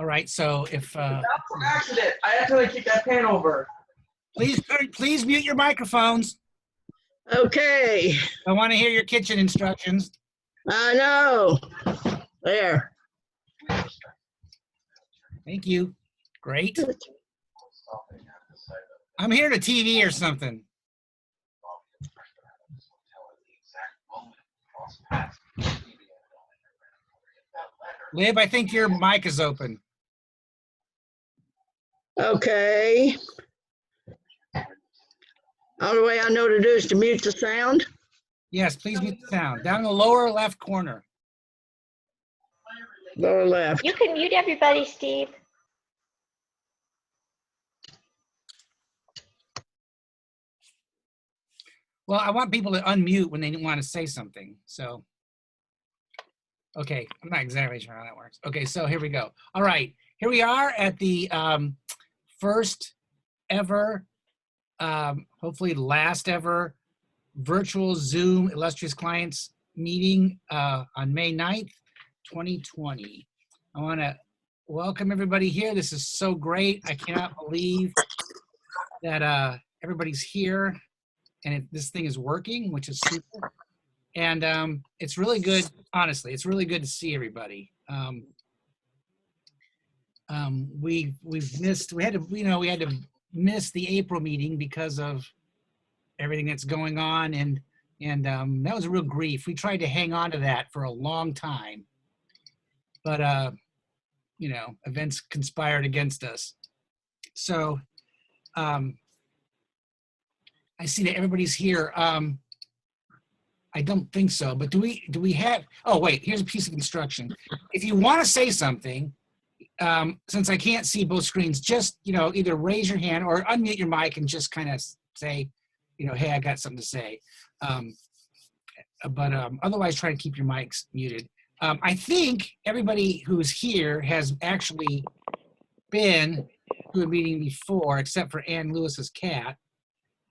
All right, so if Not for accident. I accidentally kicked that pan over. please mute your microphones. Okay, I want to hear your kitchen instructions. I know. There. Thank you. Great. I'm hearing a TV or something. Lib, I think your mic is open. Okay. Only way I know to do is to mute the sound. Yes, please mute the sound. Down in the lower left corner. Lower left. You can mute everybody, Steve. Well, I want people to unmute when they want to say something. So, okay, I'm not exactly sure how that works. Okay, so here we go. All right, here we are at the first ever, hopefully last ever, virtual Zoom Illustrious Clients meeting on May 9th, 2020. I want to welcome everybody here. This is so great. I cannot believe that everybody's here and this thing is working, which is super. And it's really good, honestly, it's really good to see everybody. We had to miss the April meeting because of everything that's going on, and that was a real grief. We tried to hang on to that for a long time, but events conspired against us. So I see that everybody's here. I don't think so, but do we have, oh wait, here's a piece of instruction. If you want to say something, since I can't see both screens, just, either raise your hand or unmute your mic and just kind of say, hey, I got something to say. But otherwise try to keep your mics muted. I think everybody who's here has actually been to a meeting before, except for Ann Lewis's cat.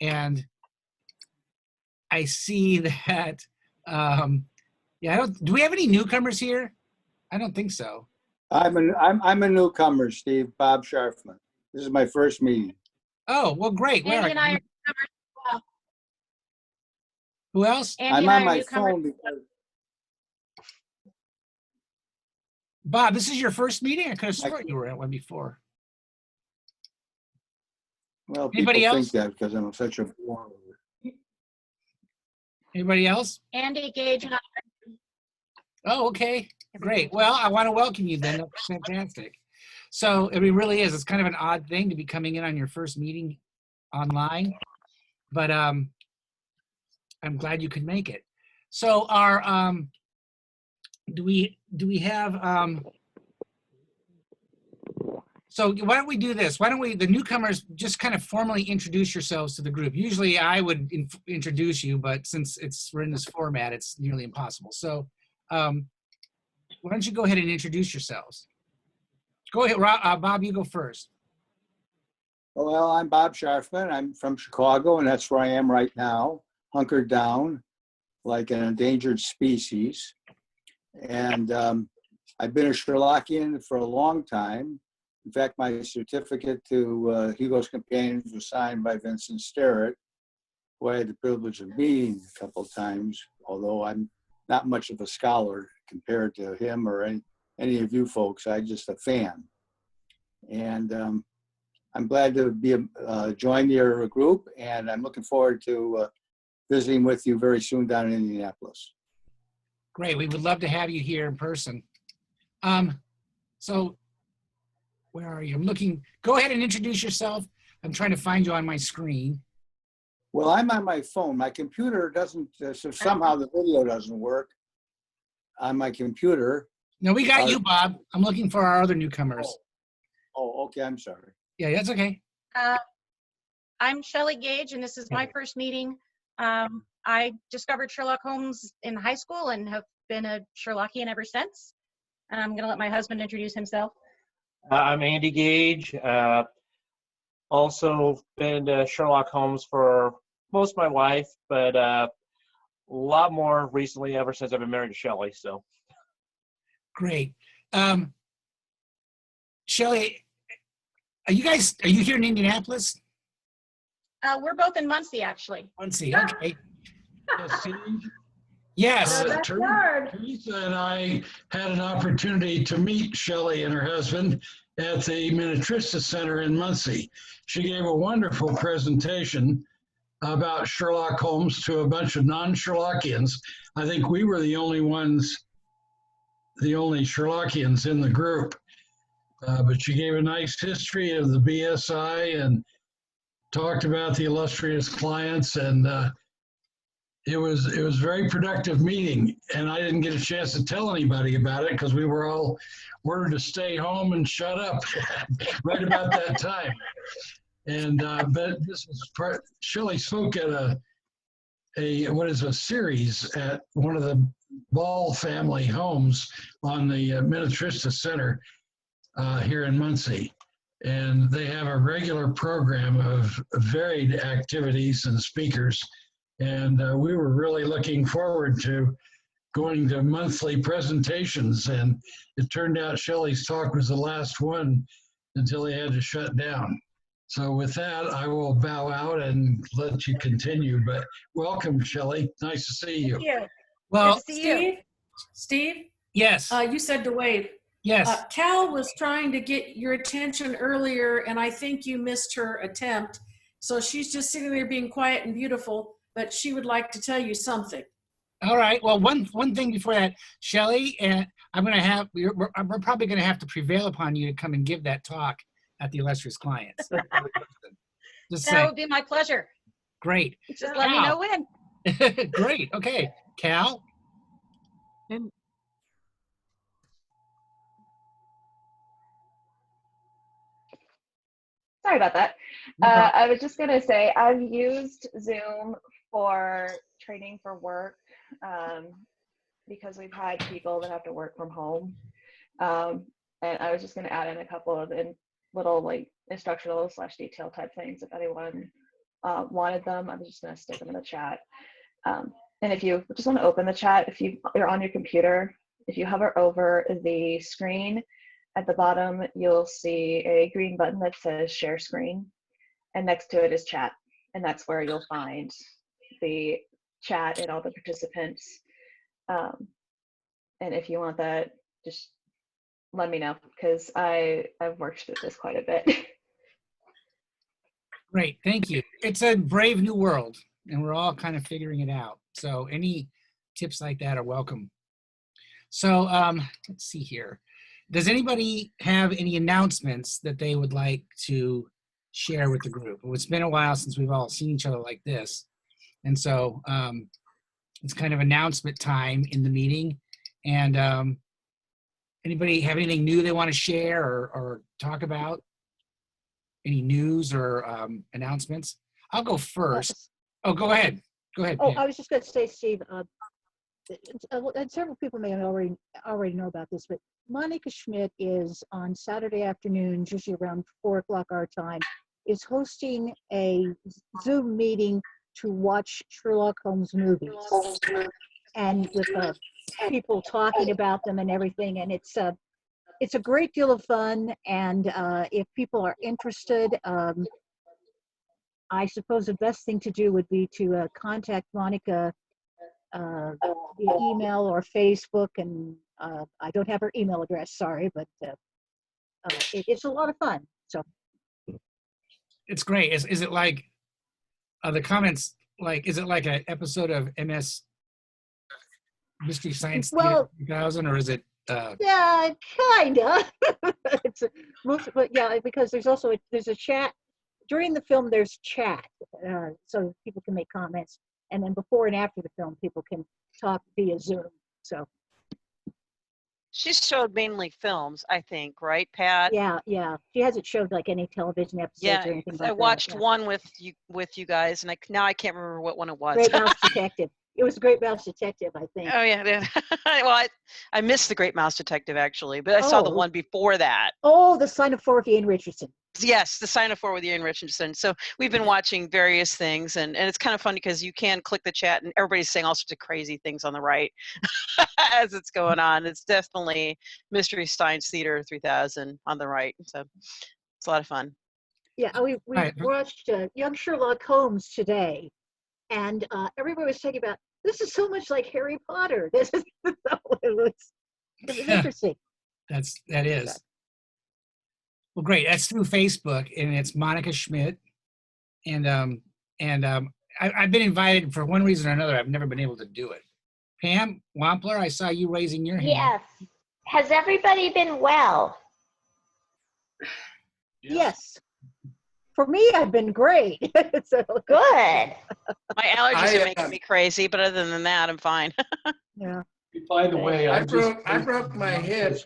And I see that, do we have any newcomers here? I don't think so. I'm a newcomer, Steve. Bob Scharfman. This is my first meeting. Oh, well, great. Where Andy and I are are you? newcomers as well. Who else? Andy I'm and I on are my newcomers. phone because Bob, this is your first meeting? I could have sworn you were at one before. well, Anybody people else? think that because I'm such a bore. Anybody else? Andy, Gage, and I. Oh, okay. Great. Well, I want to welcome you then. That's fantastic. So it really is. It's kind of an odd thing to be coming in on your first meeting online, but I'm glad you could make it. So our do we have so why don't we do this? Why don't we, the newcomers, just kind of formally introduce yourselves to the group. Usually I would introduce you, but since we're in this format, it's nearly impossible. So why don't you go ahead and introduce yourselves? Go ahead, Bob, you go first. Well, I'm Bob Scharfman. I'm from Chicago, and that's where I am right now, hunkered down like an endangered species. And I've been a Sherlockian for a long time. In fact, my certificate to Hugo's Companions was signed by Vincent Sterrett, who I had the privilege of meeting a couple of times, although I'm not much of a scholar compared to him or any of you folks. I'm just a fan. And I'm glad to be join your group, and I'm looking forward to visiting with you very soon down in Indianapolis. Great. We would love to have you here in person. So where are you? I'm looking. Go ahead and introduce yourself. I'm trying to find you on my screen. Well, I'm on my phone. My computer doesn't, so somehow the video doesn't work on my computer. No, we got you, Bob. I'm looking for our other newcomers. Oh, okay. I'm sorry. Yeah, that's okay. I'm Shelley Gage, and this is my first meeting. I discovered Sherlock Holmes in high school and have been a Sherlockian ever since. And I'm going to let my husband introduce himself. I'm Andy Gage. Also been to Sherlock Holmes for most of my life, but a lot more recently ever since I've been married to Shelley. So great. Shelley, are you here in Indianapolis? We're both in Muncie, actually. Muncie, okay. Steve, Yes. Teresa and I had an opportunity to meet Shelley and her husband at the Minnetrista Center in Muncie. She gave a wonderful presentation about Sherlock Holmes to a bunch of non-Sherlockians. I think we were the only Sherlockians in the group. But she gave a nice history of the BSI and talked about the illustrious clients, and it was a very productive meeting. And I didn't get a chance to tell anybody about it because we were all ordered to stay home and shut up right about that time. And but this was part. Shelley spoke at a series at one of the Ball family homes on the Minnetrista Center here in Muncie. And they have a regular program of varied activities and speakers. And we were really looking forward to going to monthly presentations. And it turned out Shelley's talk was the last one until they had to shut down. So with that, I will bow out and let you continue. But welcome, Shelley. Nice to see you. Thank you. Well, Good to see you. Steve, yes. you said to wave. Yes. Cal was trying to get your attention earlier, and I think you missed her attempt. So she's just sitting there being quiet and beautiful, but she would like to tell you something. All right. Well, one thing before that, Shelley, and we're probably going to have to prevail upon you to come and give that talk at the Illustrious Clients. Just That saying. would be my pleasure. Great. Just let me know when. Great. Okay. Cal? Sorry about that. I was just going to say I've used Zoom for training for work because we've had people that have to work from home. And I was just going to add in a couple of little like instructional / detail type things if anyone wanted them. I'm just going to stick them in the chat. And if you just want to open the chat, if you're on your computer, if you hover over the screen, at the bottom, you'll see a green button that says share screen, and next to it is chat. And that's where you'll find the chat and all the participants. And if you want that, just let me know because I've worked through this quite a bit. Great. Thank you. It's a brave new world, and we're all kind of figuring it out. So any tips like that are welcome. So let's see here. Does anybody have any announcements that they would like to share with the group? Well, it's been a while since we've all seen each other like this. And so it's kind of announcement time in the meeting. And anybody have anything new they want to share or talk about? Any news or announcements? I'll go first. Oh, go ahead. Go ahead. Oh, Pam. I was just going to say, Steve, and several people may already know about this, but Monica Schmidt is on Saturday afternoons, usually around 4 o'clock our time, is hosting a Zoom meeting to watch Sherlock Holmes movies, and with people talking about them and everything. And it's a great deal of fun. And if people are interested, I suppose the best thing to do would be to contact Monica via email or Facebook, and I don't have her email address, sorry, but it's a lot of fun. So It's great. Is it like the comments? Like, is it like an episode of MS Mystery Science Theater 2000, or is it? yeah, kinda. But yeah, because there's a chat during the film. There's chat, so people can make comments, and then before and after the film, people can talk via Zoom. So. She showed mainly films, I think, right, Pat? Yeah. She hasn't showed like any television episodes or anything like that. I watched one with you guys, and now I can't remember what one it was. Great Mouse Detective. It was Great Mouse Detective, I think. Oh yeah. Well, I missed the Great Mouse Detective actually, but I saw the one before that. Oh, The Sign of Forky and Richardson. Yes, the sign up for with your enrichment student. So we've been watching various things, and it's kind of fun because you can click the chat and everybody's saying all sorts of crazy things on the right as it's going on. It's definitely Mystery Science Theater 3000 on the right. So it's a lot of fun. Yeah, we Right. watched Young Sherlock Holmes today, and everybody was talking about this is so much like Harry Potter. This is it was interesting. That is. Well, great. That's through Facebook, and it's Monica Schmidt, and I've been invited for one reason or another. I've never been able to do it. Pam Wampler, I saw you raising your hand. Yes. Has everybody been well? Yes. For me, I've been great. So, Good. My allergies are making me crazy, but other than that, I'm fine. yeah. By the way, I broke my hip.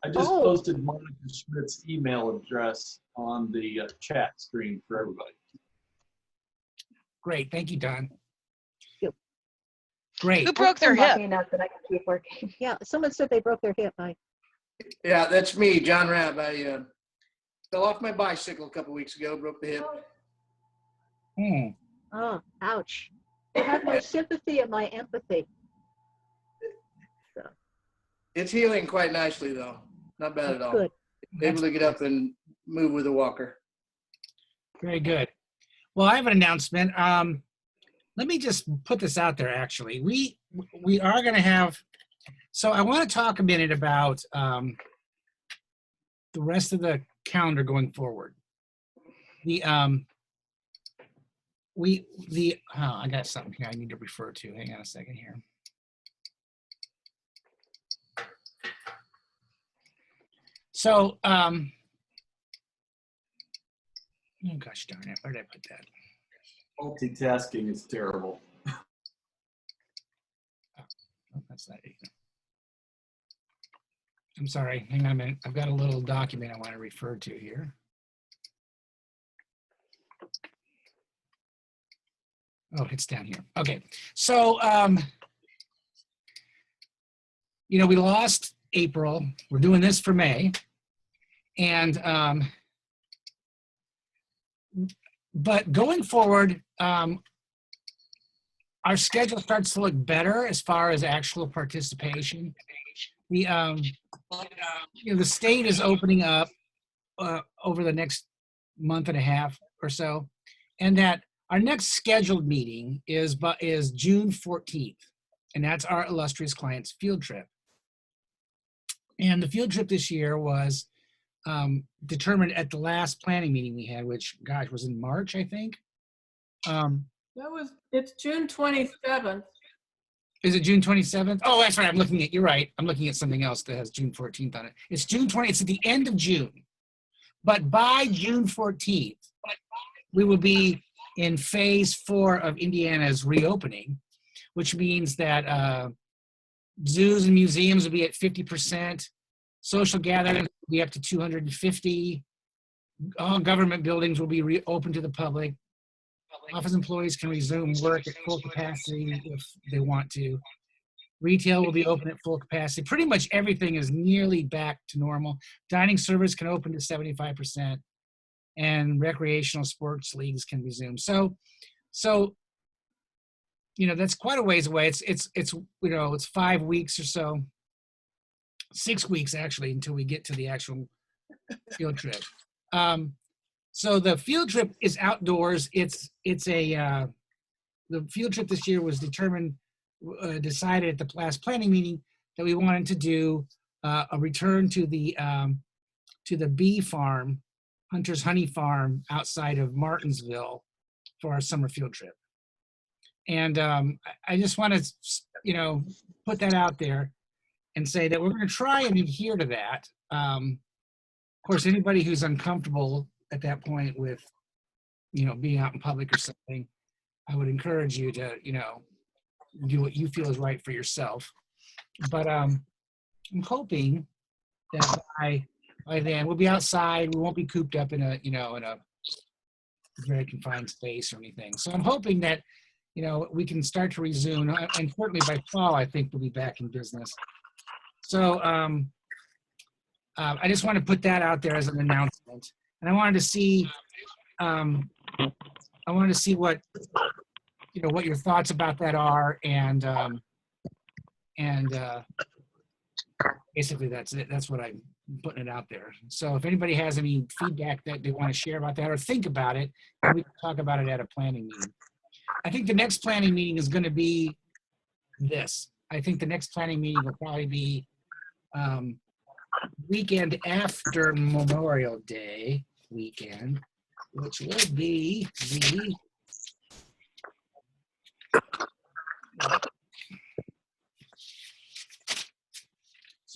I just posted Monica Schmidt's email address on the chat screen for everybody. Great. Thank you, Don. Yep. Great. Who broke their I'm hip? lucky enough that I can keep working. Yeah, someone said they broke their hip. Yeah, that's me, John Rabb. I fell off my bicycle a couple weeks ago, broke the hip. Oh, ouch. I have my sympathy and my empathy. So, It's healing quite nicely, though. Not bad at all. good. Able to get up and move with a walker. Very good. Well, I have an announcement. Let me just put this out there, actually. We are going to have, so I want to talk a minute about the rest of the calendar going forward. I got something here I need to refer to. Hang on a second here. So, oh gosh darn it, where did I put that? Multitasking is terrible. Oh, that's not it. I'm sorry, hang on a minute. I've got a little document I want to refer to here. Oh, it's down here. Okay, so, you know, we lost April. We're doing this for May. And, but going forward, our schedule starts to look better as far as actual participation. The, you know, the state is opening up over the next month and a half or so, and that our next scheduled meeting is June 14th, and that's our Illustrious Clients field trip. And the field trip this year was determined at the last planning meeting we had, which, gosh, was in March, I think. It's June 27th. Is it June 27th? Oh, that's right. You're right. I'm looking at something else that has June 14th on it. It's June 20th. It's at the end of June. But by June 14th, we will be in phase 4 of Indiana's reopening, which means that zoos and museums will be at 50%. Social gatherings will be up to 250. All government buildings will be reopened to the public. Office employees can resume work at full capacity if they want to. Retail will be open at full capacity. Pretty much everything is nearly back to normal. Dining service can open to 75%, and recreational sports leagues can resume. So, you know, that's quite a ways away. It's you know, it's 5 weeks or so, 6 weeks actually, until we get to the actual field trip. So the field trip is outdoors. The field trip this year was decided at the last planning meeting that we wanted to do a return to the bee farm, Hunter's Honey Farm outside of Martinsville for our summer field trip. And I just want to, you know, put that out there and say that we're going to try and adhere to that. Of course, anybody who's uncomfortable at that point with, you know, being out in public or something, I would encourage you to, you know, do what you feel is right for yourself. But I'm hoping that by then we'll be outside. We won't be cooped up in a, you know, in a very confined space or anything. So I'm hoping that, you know, we can start to resume, and certainly by fall, I think we'll be back in business. So I just want to put that out there as an announcement. And I wanted to see, what, what your thoughts about that are. And basically that's it. That's what I'm putting it out there. So if anybody has any feedback that they want to share about that or think about it, we can talk about it at a planning meeting. I think the next planning meeting is going to be this. I think the next planning meeting will probably be weekend after Memorial Day weekend, which will be the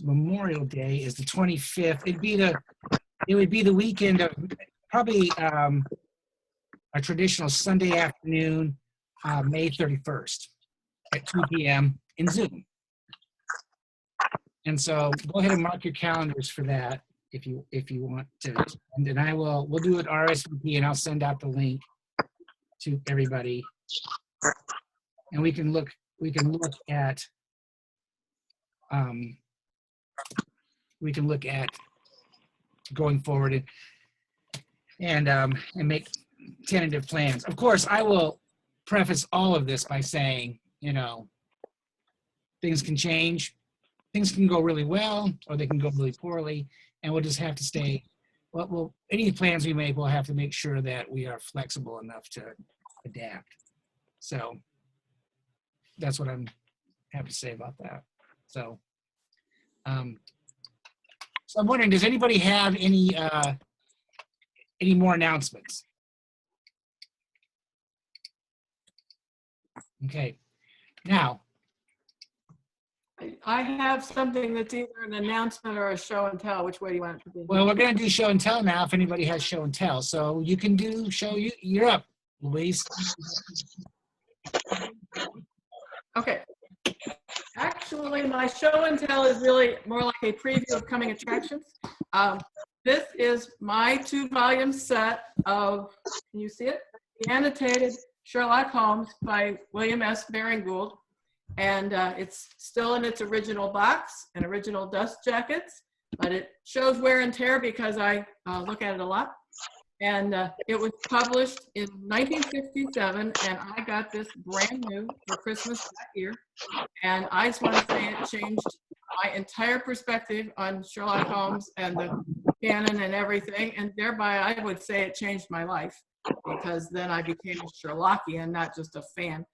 Memorial Day is the 25th. It would be the weekend of probably a traditional Sunday afternoon, May 31st at 2 p.m. in Zoom. And so go ahead and mark your calendars for that if you want to. And then we'll do it RSVP and I'll send out the link to everybody. And we can look at going forward and make tentative plans. Of course, I will preface all of this by saying, things can change. Things can go really well, or they can go really poorly, and we'll just have to stay. Well, any plans we make, we'll have to make sure that we are flexible enough to adapt. So that's what I'm have to say about that. So, so I'm wondering, does anybody have any more announcements? Okay, now. I have something that's either an announcement or a show and tell. Which way do you want it to be? Well, we're going to do show and tell now if anybody has show and tell. So you can do show. You're up, Louise. Okay. Actually, my show and tell is really more like a preview of coming attractions. This is my 2-volume set of, can you see it? The Annotated Sherlock Holmes by William S. Baring-Gould. And it's still in its original box and original dust jackets, but it shows wear and tear because I look at it a lot. And it was published in 1967, and I got this brand new for Christmas that year. And I just want to say it changed my entire perspective on Sherlock Holmes and the canon and everything. And thereby, I would say it changed my life because then I became a Sherlockian, not just a fan.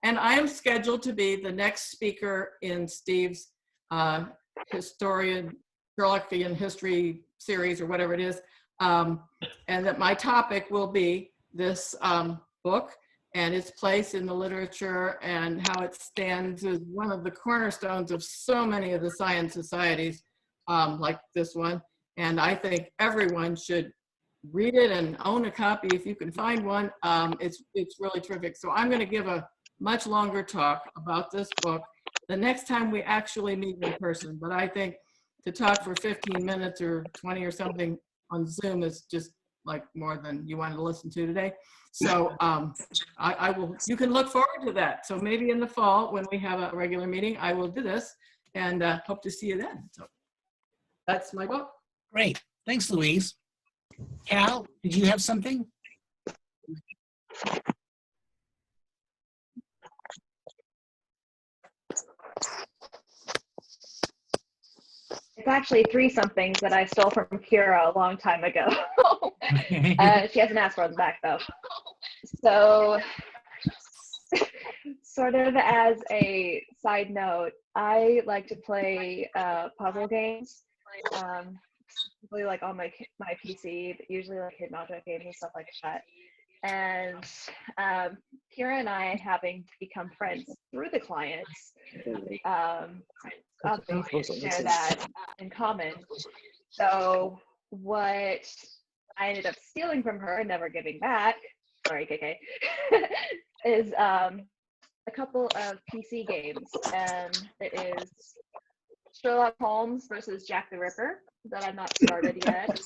And I am scheduled to be the next speaker in Steve's Sherlockian history series or whatever it is. And that my topic will be this book and its place in the literature and how it stands as one of the cornerstones of so many of the science societies like this one. And I think everyone should read it and own a copy if you can find one. It's really terrific. So I'm going to give a much longer talk about this book the next time we actually meet in person. But I think to talk for 15 minutes or 20 or something on Zoom is just like more than you wanted to listen to today. So I will, you can look forward to that. So maybe in the fall when we have a regular meeting, I will do this and hope to see you then. So that's my book. Great. Thanks, Louise. Cal, did you have something? It's actually 3 somethings that I stole from Kira a long time ago. She hasn't asked for them back though. So sort of as a side note, I like to play puzzle games, usually like on my PC, but usually like hidden object games and stuff like that. And Kira and I, having become friends through the clients, obviously share that in common. So what I ended up stealing from her and never giving back, sorry KK, is a couple of PC games. And it is Sherlock Holmes versus Jack the Ripper that I've not started yet.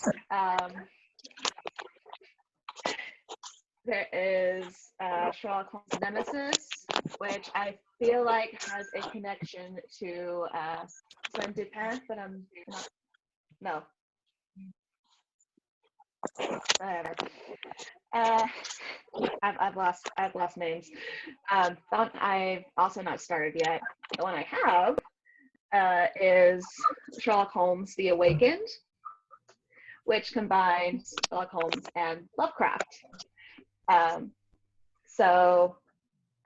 There is Sherlock Holmes Nemesis, which I feel like has a connection to Sven Dupin, but I'm not No. Whatever. I've lost names. I've also not started yet. The one I have is Sherlock Holmes: The Awakened, which combines Sherlock Holmes and Lovecraft. So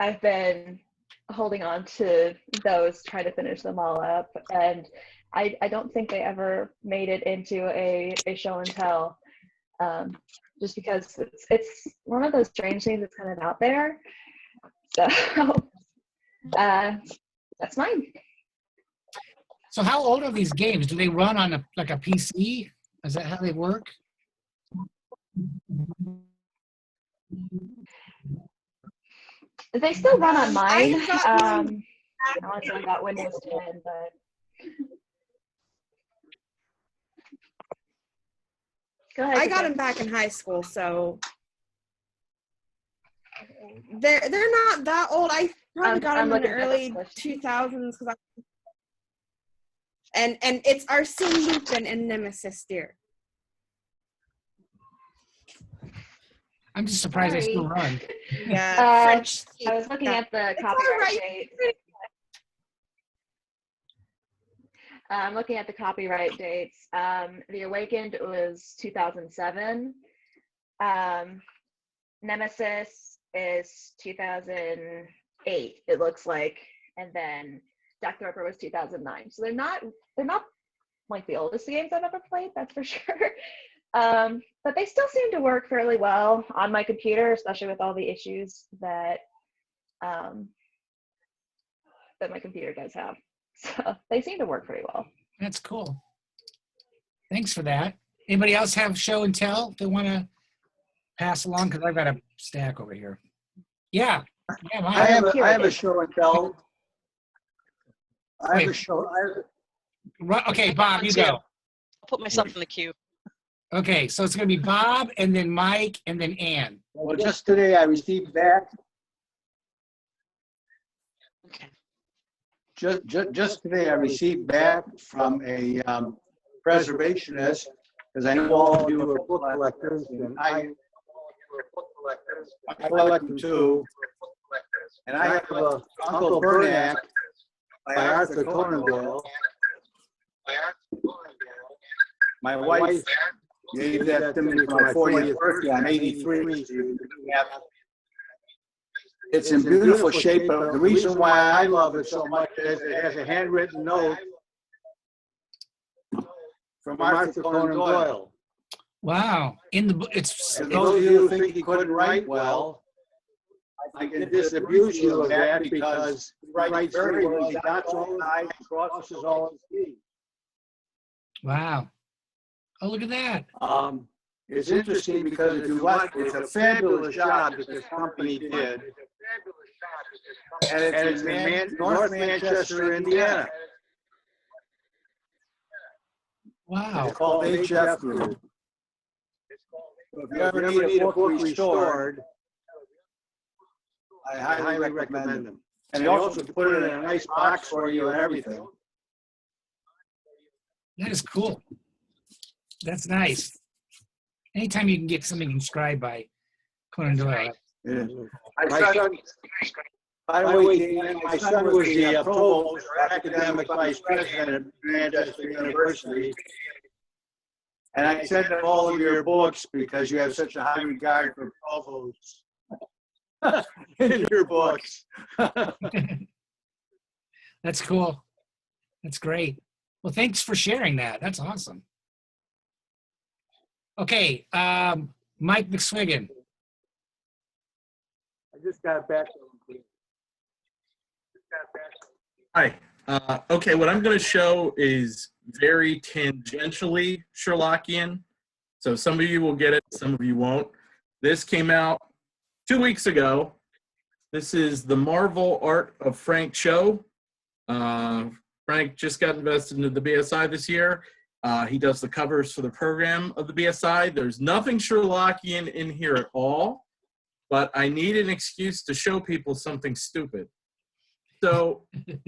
I've been holding on to those, trying to finish them all up, and I don't think they ever made it into a show and tell, just because it's one of those strange things that's kind of out there. So that's mine. So how old are these games? Do they run on a PC? Is that how they work? They still run on mine. Honestly, I got Windows 10, but go ahead. I got them back in high school, so they're not that old. I probably got them in the early 2000s, and it's Arsene Lupin and Nemesis, dear. I'm just surprised they still run. Yeah, French. I was looking at the copyright date. I'm looking at the copyright dates. The Awakened was 2007. Nemesis is 2008, it looks like, and then Jack the Ripper was 2009. So they're not like the oldest games I've ever played, that's for sure. But they still seem to work fairly well on my computer, especially with all the issues that that my computer does have. So they seem to work pretty well. That's cool. Thanks for that. Anybody else have show and tell they want to pass along? Because I've got a stack over here. Yeah. I have a show and tell. I have a show. Okay, Bob, you go. I'll put myself in the queue. Okay, so it's going to be Bob, and then Mike, and then Ann. Well, just today I received back. Okay. Just today I received back from a preservationist, because I know all of you are book collectors, and I collect them too. And I have Uncle Bernac by Arthur Conan Doyle. My wife gave that to me for my 40th birthday. I'm 83. It's in beautiful shape, but the reason why I love it so much is it has a handwritten note from Arthur Conan Doyle. Wow. In the book, it's. And those of you who think he couldn't write well, I can disabuse you of that because he writes very well. He dots all his I's, crosses all his T's. Wow. Oh, look at that. It's interesting because if you watch, it's a fabulous job that this company did. And it's in North Manchester, Indiana. Wow. It's called HF Group. So if you ever need a book restored, I highly recommend them. And they also put it in a nice box for you and everything. That is cool. That's nice. Anytime you can get something inscribed by Conan Doyle. Yeah. By the way, Dan, my son was the provost or academic vice president at Manchester University. And I sent him all of your books because you have such a high regard for provosts in your books. That's cool. That's great. Well, thanks for sharing that. That's awesome. Okay, Mike McSwiggan. I just got back. Hi. Okay, what I'm going to show is very tangentially Sherlockian. So some of you will get it, some of you won't. This came out 2 weeks ago. This is The Marvel Art of Frank Cho. Frank just got invested into the BSI this year. He does the covers for the program of the BSI. There's nothing Sherlockian in here at all, but I need an excuse to show people something stupid. So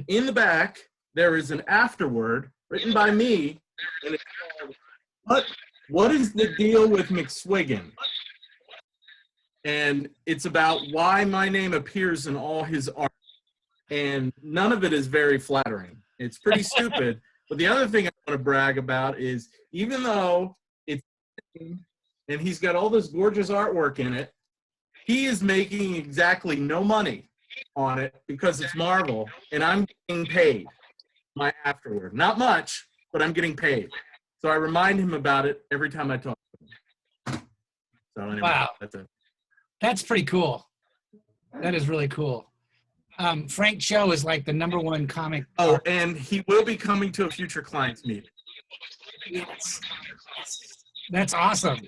in the back, there is an afterword written by me and it's called What is the Deal with McSwiggan? And it's about why my name appears in all his art. And none of it is very flattering. It's pretty stupid. But the other thing I want to brag about is even though it's and he's got all this gorgeous artwork in it, he is making exactly no money on it because it's Marvel, and I'm getting paid afterward. Not much, but I'm getting paid. So I remind him about it every time I talk to him. So anyway, Wow. that's it. That's pretty cool. That is really cool. Frank Cho is like the #1 comic. Oh, and he will be coming to a future clients meeting. Yes. That's awesome.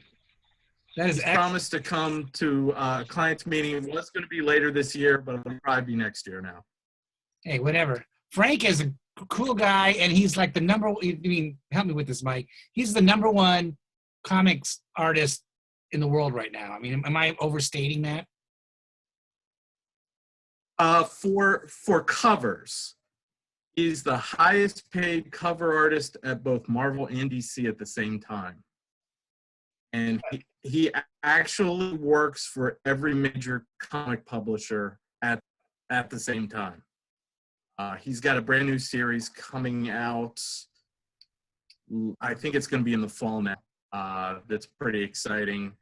That is He's promised to come to a clients meeting. It was going to be later this year, but it'll probably be next year now. Hey, whatever. Frank is a cool guy, and he's like the I mean, help me with this, Mike. He's the #1 comics artist in the world right now. I mean, am I overstating that? For covers, he's the highest paid cover artist at both Marvel and DC at the same time. And he actually works for every major comic publisher at the same time. He's got a brand new series coming out. I think it's going to be in the fall now. That's pretty exciting.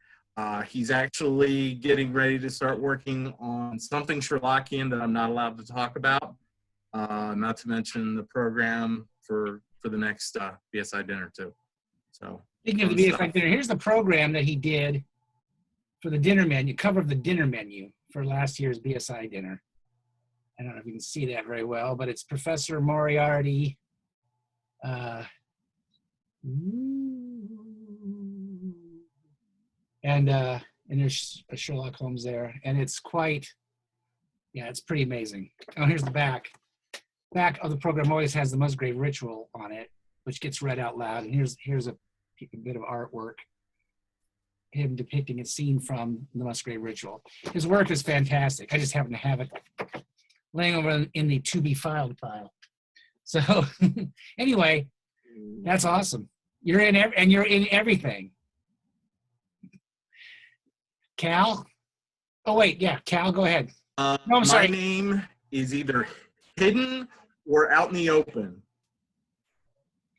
He's actually getting ready to start working on something Sherlockian that I'm not allowed to talk about, not to mention the program for the next BSI dinner too. So Speaking of the BSI dinner, here's the program that he did for the dinner menu, cover of the dinner menu for last year's BSI dinner. I don't know if you can see that very well, but it's Professor Moriarty. And there's a Sherlock Holmes there, and it's quite, yeah, it's pretty amazing. Oh, here's the back. Back of the program always has the Musgrave Ritual on it, which gets read out loud. And here's a bit of artwork, him depicting a scene from the Musgrave Ritual. His work is fantastic. I just happen to have it laying over in the to be filed pile. So anyway, that's awesome. You're in everything. Cal? Oh wait, yeah, Cal, go ahead. No, I'm sorry. My name is either hidden or out in the open.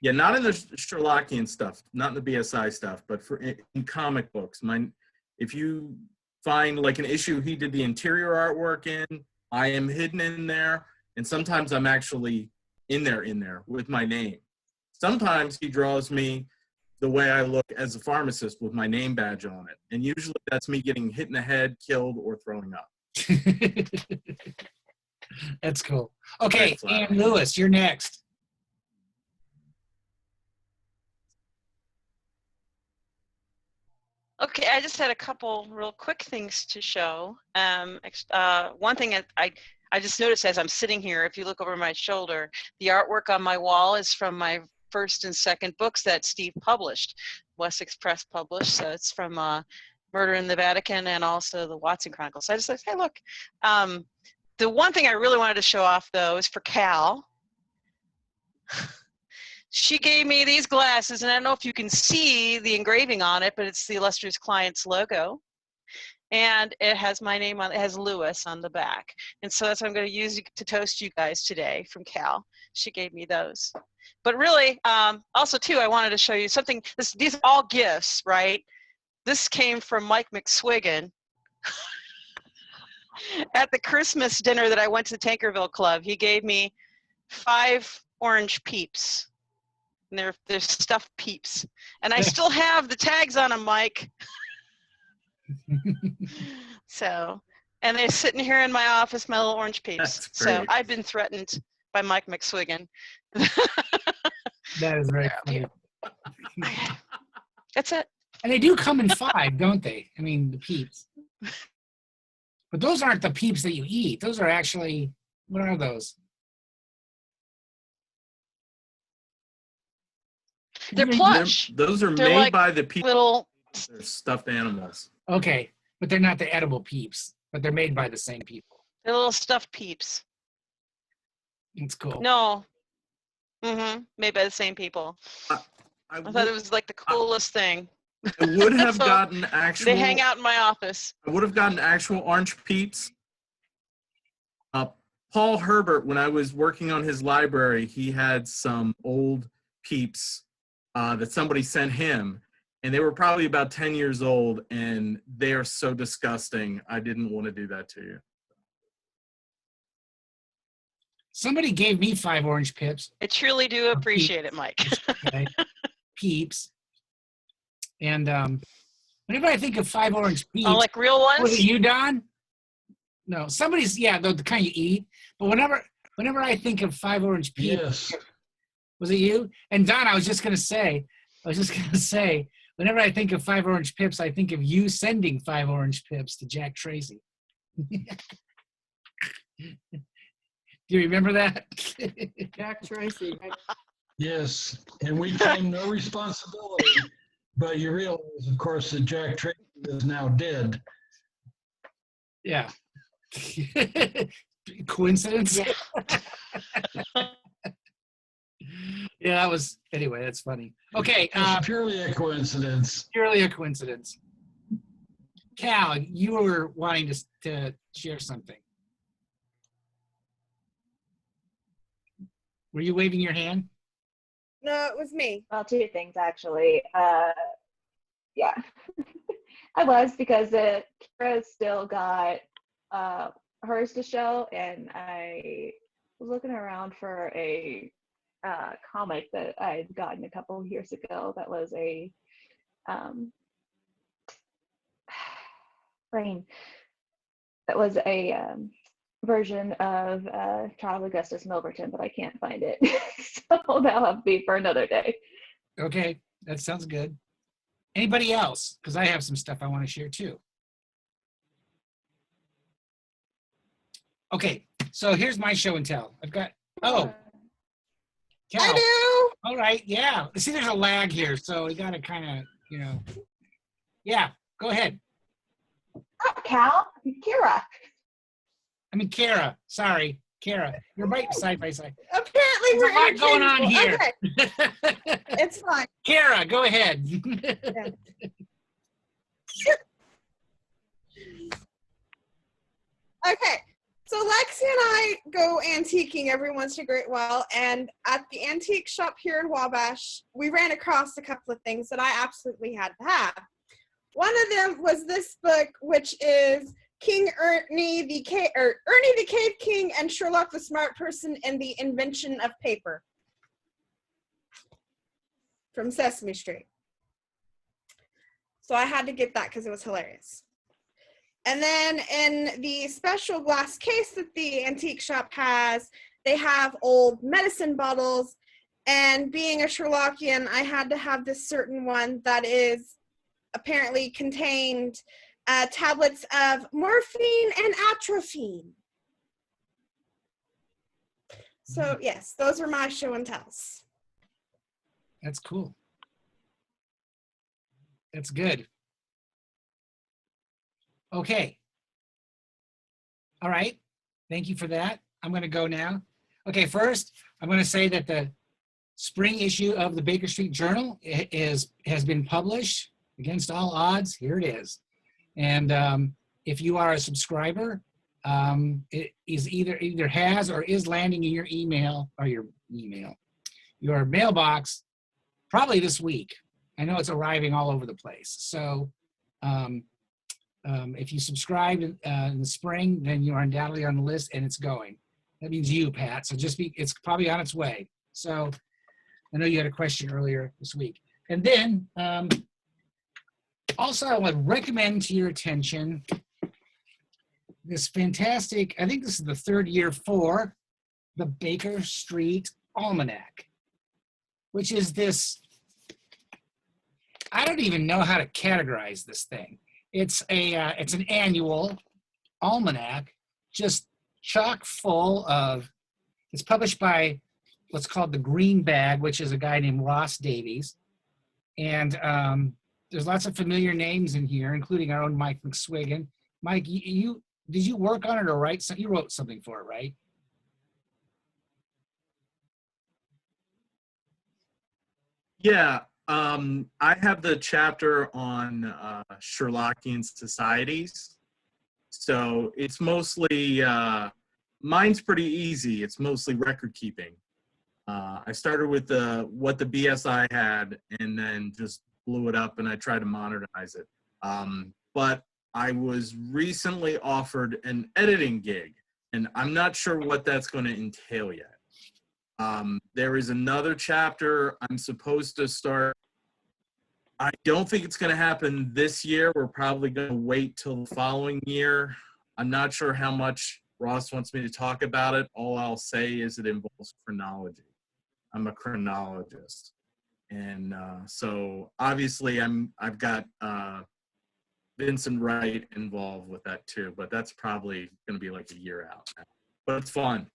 Yeah, not in the Sherlockian stuff, not in the BSI stuff, but in comic books. If you find like an issue he did the interior artwork in, I am hidden in there, and sometimes I'm actually in there with my name. Sometimes he draws me the way I look as a pharmacist with my name badge on it, and usually that's me getting hit in the head, killed, or throwing up. That's cool. Okay, Ann Lewis, you're next. Okay, I just had a couple real quick things to show. One thing I just noticed as I'm sitting here, if you look over my shoulder, the artwork on my wall is from my first and second books that Steve published, Wessex Press published. So it's from Murder in the Vatican and also the Watson Chronicles. So I just said, hey, look. The one thing I really wanted to show off, though, is for Cal. She gave me these glasses, and I don't know if you can see the engraving on it, but it's the Illustrious Clients logo. And it has my name on it. It has Lewis on the back. And so that's what I'm going to use to toast you guys today from Cal. She gave me those. But really, also, too, I wanted to show you something. These are all gifts, right? This came from Mike McSwiggan. At the Christmas dinner that I went to the Tankerville Club, he gave me 5 orange peeps. And they're stuffed peeps. And I still have the tags on them, Mike. So, and they're sitting here in my office, my little orange peeps. So I've been threatened by Mike McSwiggan. That is very funny. That's it. And they do come in 5, don't they? I mean, the peeps. But those aren't the peeps that you eat. Those are actually, what are those? They're plush. Those are They're made like by the people. Little. They're stuffed animals. Okay, but they're not the edible peeps, but they're made by the same people. They're little stuffed peeps. It's cool. No. Made by the same people. I thought it was like the coolest thing. I would have So, gotten actual. They hang out in my office. I would have gotten actual orange peeps. Paul Herbert, when I was working on his library, he had some old peeps that somebody sent him, and they were probably about 10 years old, and they are so disgusting. I didn't want to do that to you. Somebody gave me 5 orange pips. I truly do appreciate it, Mike. Okay. Peeps. And whenever I think of 5 orange peeps, Oh, like real ones? was it you, Don? No, somebody's, yeah, the kind you eat. But whenever I think of 5 orange peeps, Yes. was it you? And Don, I was just gonna say, whenever I think of 5 orange pips, I think of you sending 5 orange pips to Jack Tracy. Do you remember that? Jack Tracy. Yes, and we claim no responsibility, but you realize, of course, that Jack Tracy is now dead. Yeah. Coincidence? Yeah. Yeah, that was, anyway, that's funny. Okay. It's purely a coincidence. Purely a coincidence. Cal, you were wanting to share something. Were you waving your hand? No, it was me. Well, 2 things actually. Yeah, I was, because Kira still got hers to show, and I was looking around for a comic that I'd gotten a couple of years ago that was a version of Child Augustus Milverton, but I can't find it. So that'll have to be for another day. Okay, that sounds good. Anybody else? Because I have some stuff I want to share too. Okay, so here's my show and tell. I've got, oh. Cal. I do. All right, yeah. See, there's a lag here, so we got to kind of, you know. Yeah, go ahead. Oh, Cal, Kira. I mean, Kara. Sorry, Kara. You're right side by side. Apparently, There's we're a lot going on here. Okay. It's fine. Kara, go ahead. Okay. So Lexi and I go antiquing every once in a great while, and at the antique shop here in Wabash, we ran across a couple of things that I absolutely had to have. One of them was this book, which is Ernie the Cave King and Sherlock the Smart Person and the Invention of Paper from Sesame Street. So I had to get that because it was hilarious. And then in the special glass case that the antique shop has, they have old medicine bottles. And being a Sherlockian, I had to have this certain one that is apparently contained tablets of morphine and atropine. So yes, those are my show and tells. That's cool. That's good. Okay. All right. Thank you for that. I'm going to go now. Okay, first, I'm going to say that the spring issue of the Baker Street Journal has been published. Against all odds, here it is. And if you are a subscriber, it is either has or is landing in your email or your mailbox probably this week. I know it's arriving all over the place. So if you subscribe in the spring, then you are undoubtedly on the list and it's going. That means you, Pat. So it's probably on its way. So I know you had a question earlier this week. And then also I would recommend to your attention this fantastic, I think this is the 3rd year for the Baker Street Almanac, which is this, I don't even know how to categorize this thing. It's an annual almanac, just chock full of, it's published by what's called the Green Bag, which is a guy named Ross Davies. And there's lots of familiar names in here, including our own Mike McSwiggan. Mike, did you work on it or write something? You wrote something for it, right? Yeah, I have the chapter on Sherlockian societies. So it's mostly, mine's pretty easy. It's mostly record keeping. I started with what the BSI had and then just blew it up and I tried to modernize it. But I was recently offered an editing gig and I'm not sure what that's going to entail yet. There is another chapter I'm supposed to start. I don't think it's going to happen this year. We're probably going to wait till the following year. I'm not sure how much Ross wants me to talk about it. All I'll say is it involves chronology. I'm a chronologist. And so obviously I've got Vincent Wright involved with that too, but that's probably going to be like a year out now. But it's fun.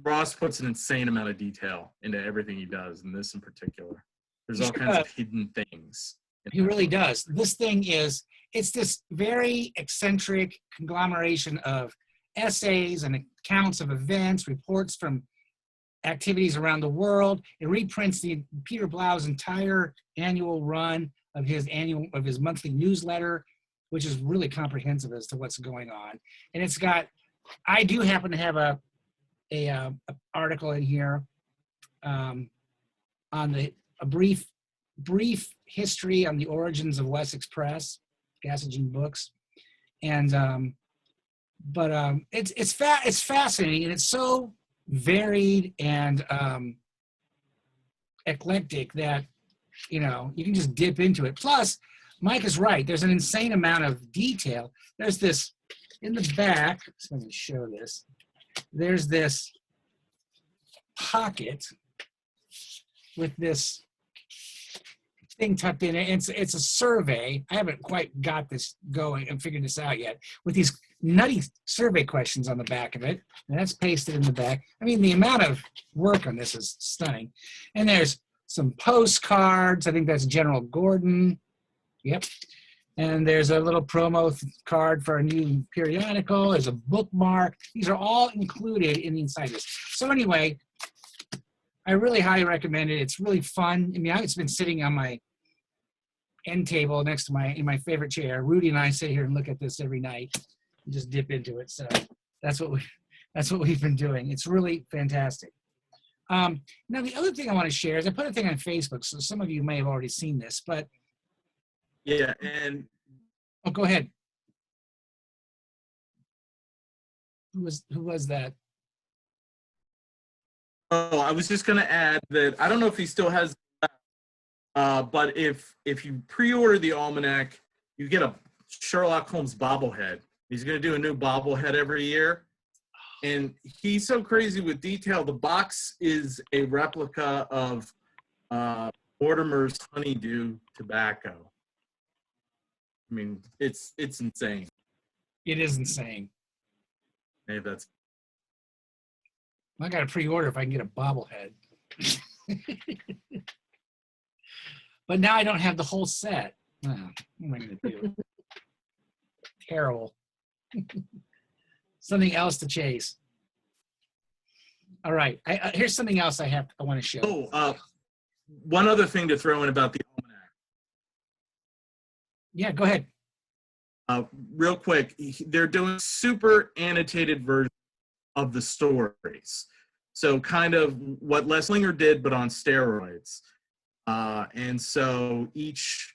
Ross puts an insane amount of detail into everything he does, and this in particular. There's all kinds of hidden things. He really does. This thing it's this very eccentric conglomeration of essays and accounts of events, reports from activities around the world. It reprints Peter Blau's entire annual run of his monthly newsletter, which is really comprehensive as to what's going on. And it's got, I do happen to have a article in here on a brief history on the origins of Wessex Press, Gassagene Books, and it's fascinating and it's so varied and eclectic that you can just dip into it. Plus, Mike is right. There's an insane amount of detail. There's this in the back. So let me show this. There's this pocket with this thing tucked in it. It's a survey. I haven't quite got this going and figured this out yet, with these nutty survey questions on the back of it. And that's pasted in the back. I mean, the amount of work on this is stunning. And there's some postcards. I think that's General Gordon. Yep. And there's a little promo card for a new periodical. There's a bookmark. These are all included in the inside this. So anyway, I really highly recommend it. It's really fun. I mean, it's been sitting on my end table next to in my favorite chair. Rudy and I sit here and look at this every night and just dip into it. So that's what we've been doing. It's really fantastic. Now the other thing I want to share is I put a thing on Facebook, so some of you may have already seen this, but yeah, and oh, go ahead. Who was that? Oh, I was just going to add that I don't know if he still has, but if you pre-order the almanac, you get a Sherlock Holmes bobblehead. He's going to do a new bobblehead every year. And he's so crazy with detail. The box is a replica of Mortimer's honeydew tobacco. I mean, it's insane. It is insane. Maybe that's. I got to pre-order if I can get a bobblehead. But now I don't have the whole set. Oh, what am I going to do? Terrible. Something else to chase. All right. Here's something else I want to show. Oh, one other thing to throw in about the almanac. Yeah, go ahead. Real quick, they're doing super annotated versions of the stories. So kind of what Les Slinger did, but on steroids. And so each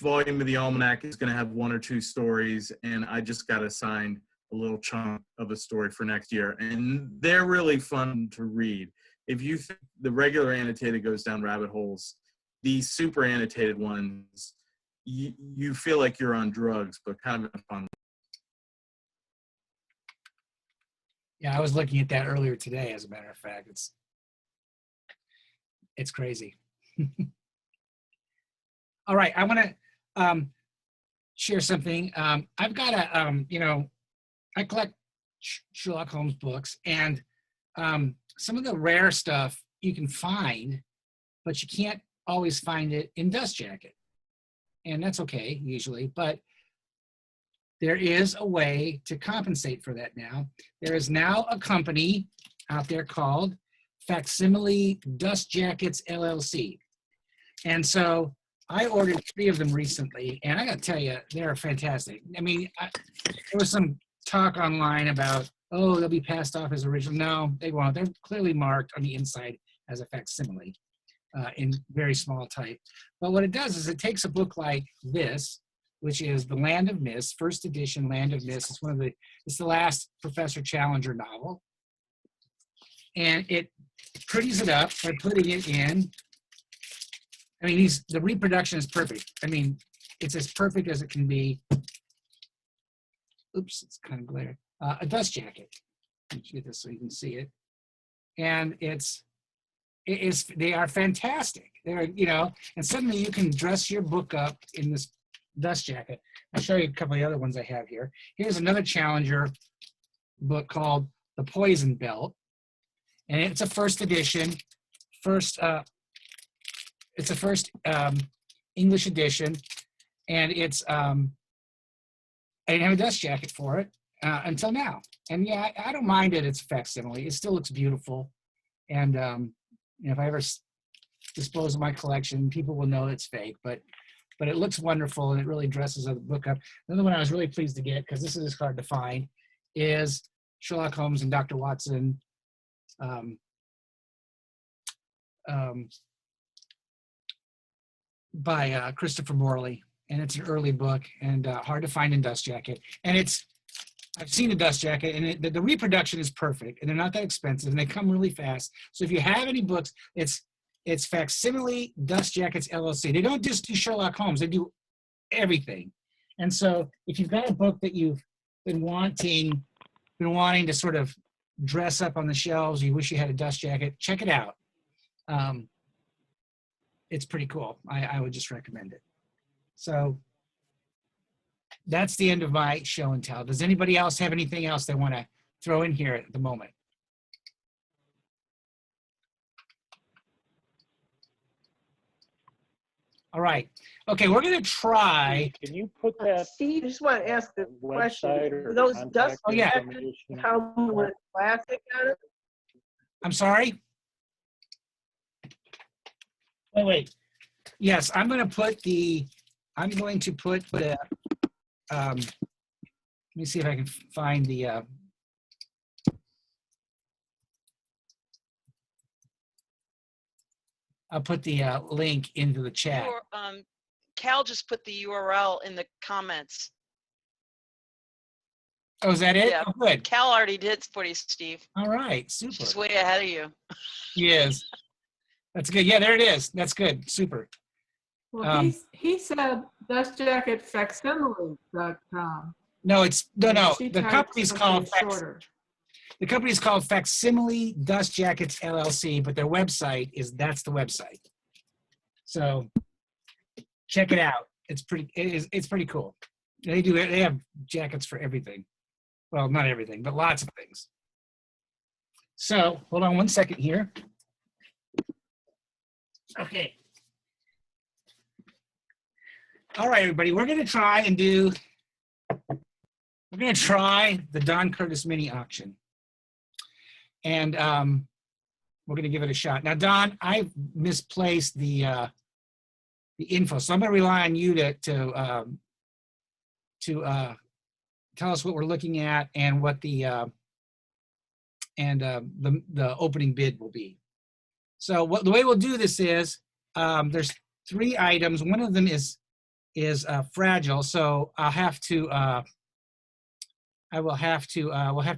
volume of the almanac is going to have one or two stories, and I just got assigned a little chunk of a story for next year, and they're really fun to read. If you think the regular annotated goes down rabbit holes, these super annotated ones, you feel like you're on drugs, but kind of fun. Yeah, I was looking at that earlier today, as a matter of fact. It's crazy. All right, I want to share something. I've got I collect Sherlock Holmes books, and some of the rare stuff you can find, but you can't always find it in Dust Jacket. And that's okay, usually, but there is a way to compensate for that now. There is now a company out there called Facsimile Dust Jackets LLC. And so I ordered 3 of them recently, and I got to tell you, they're fantastic. I mean, there was some talk online about, oh, they'll be passed off as original. No, they won't. They're clearly marked on the inside as a facsimile in very small type. But what it does is it takes a book like this, which is The Land of Mist, first edition Land of Mist. It's the last Professor Challenger novel. And it pretties it up by putting it in. I mean, the reproduction is perfect. I mean, it's as perfect as it can be. Oops, it's kind of glare. A dust jacket. Let me get this so you can see it. And they are fantastic. They're, and suddenly you can dress your book up in this dust jacket. I'll show you a couple of the other ones I have here. Here's another Challenger book called The Poison Belt. And it's a first edition, it's a first English edition, and it's I didn't have a dust jacket for it until now. And yeah, I don't mind it. It's a facsimile. It still looks beautiful. And if I ever dispose of my collection, people will know it's fake. But it looks wonderful, and it really dresses the book up. Another one I was really pleased to get, because this is hard to find, is Sherlock Holmes and Dr. Watson. By Christopher Morley, and it's an early book and hard to find in dust jacket. And I've seen a dust jacket, and the reproduction is perfect, and they're not that expensive, and they come really fast. So if you have any books, it's Facsimile Dust Jackets LLC. They don't just do Sherlock Holmes; they do everything. And so if you've got a book that you've been wanting to sort of dress up on the shelves, you wish you had a dust jacket, check it out. It's pretty cool. I would just recommend it. So that's the end of my show and tell. Does anybody else have anything else they want to throw in here at the moment? All right. Okay, we're going to try. Can you put that Steve, I just want to ask the question. website or Those contact dust information? come with plastic on it? I'm sorry? Oh, wait. Yes, I'm going to put the, let me see if I can find the, I'll put the link into the chat. Cal just put the URL in the comments. Oh, is that it? Yeah, Oh, good. Cal already did for you, Steve. All right, super. She's way ahead of you. He is. That's good. Yeah, there it is. That's good. Super. Well, he said dustjacketfacsimile.com. No, no. She The typed company's called shorter. The company's called Facsimile Dust Jackets LLC, but their website that's the website. So check it out. It's pretty cool. They have jackets for everything. Well, not everything, but lots of things. So hold on one second here. Okay. All right, everybody, we're gonna try the Don Curtis mini auction. And we're going to give it a shot. Now, Don, I've misplaced the info, so I'm going to rely on you to tell us what we're looking at and what the opening bid will be. So the way we'll do this is there's 3 items. One of them is fragile, so we'll have to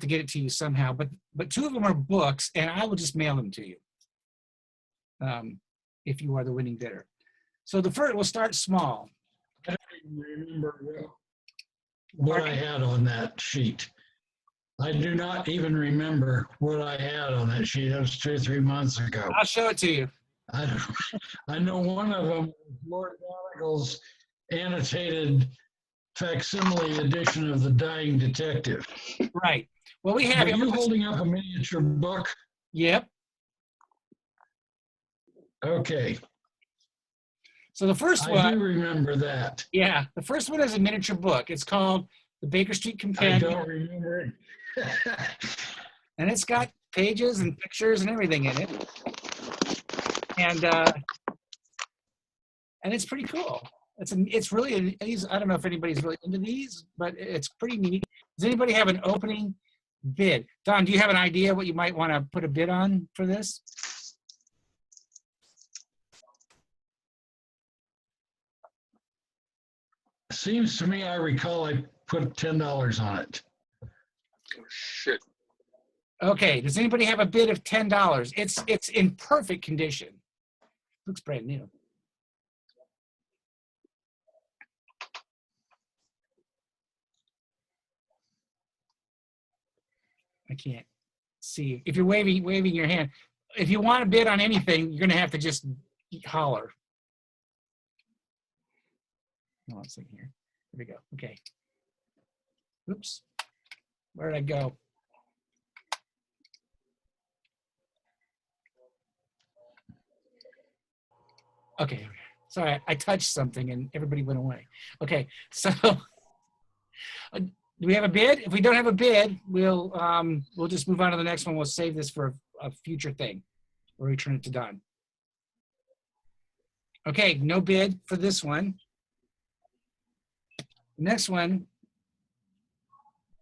get it to you somehow. But 2 of them are books, and I will just mail them to you if you are the winning bidder. So the first, we'll start small. I don't even remember what I had on that sheet. I do not even remember what I had on that sheet. That was 2 or 3 months ago. I'll show it to you. I know one of them was Lord Donegal's annotated facsimile edition of The Dying Detective. Right. Well, we have. Are you holding up a miniature book? Yep. Okay. So the first one. I do remember that. Yeah, the first one is a miniature book. It's called The Baker Street Companion. I don't remember it. And it's got pages and pictures and everything in it. And and it's pretty cool. It's really, I don't know if anybody's really into these, but it's pretty neat. Does anybody have an opening bid? Don, do you have an idea what you might want to put a bid on for this? Seems to me I recall I put $10 on it. Shit. Okay, does anybody have a bid of $10? It's in perfect condition. Looks brand new. I can't see. If you're waving your hand, if you want to bid on anything, you're going to have to just holler. No, let's see here. Here we go. Okay. Oops. Where did I go? Okay. Sorry, I touched something and everybody went away. Okay. So do we have a bid? If we don't have a bid, we'll just move on to the next one. We'll save this for a future thing. We'll return it to Don. Okay, no bid for this one. Next one.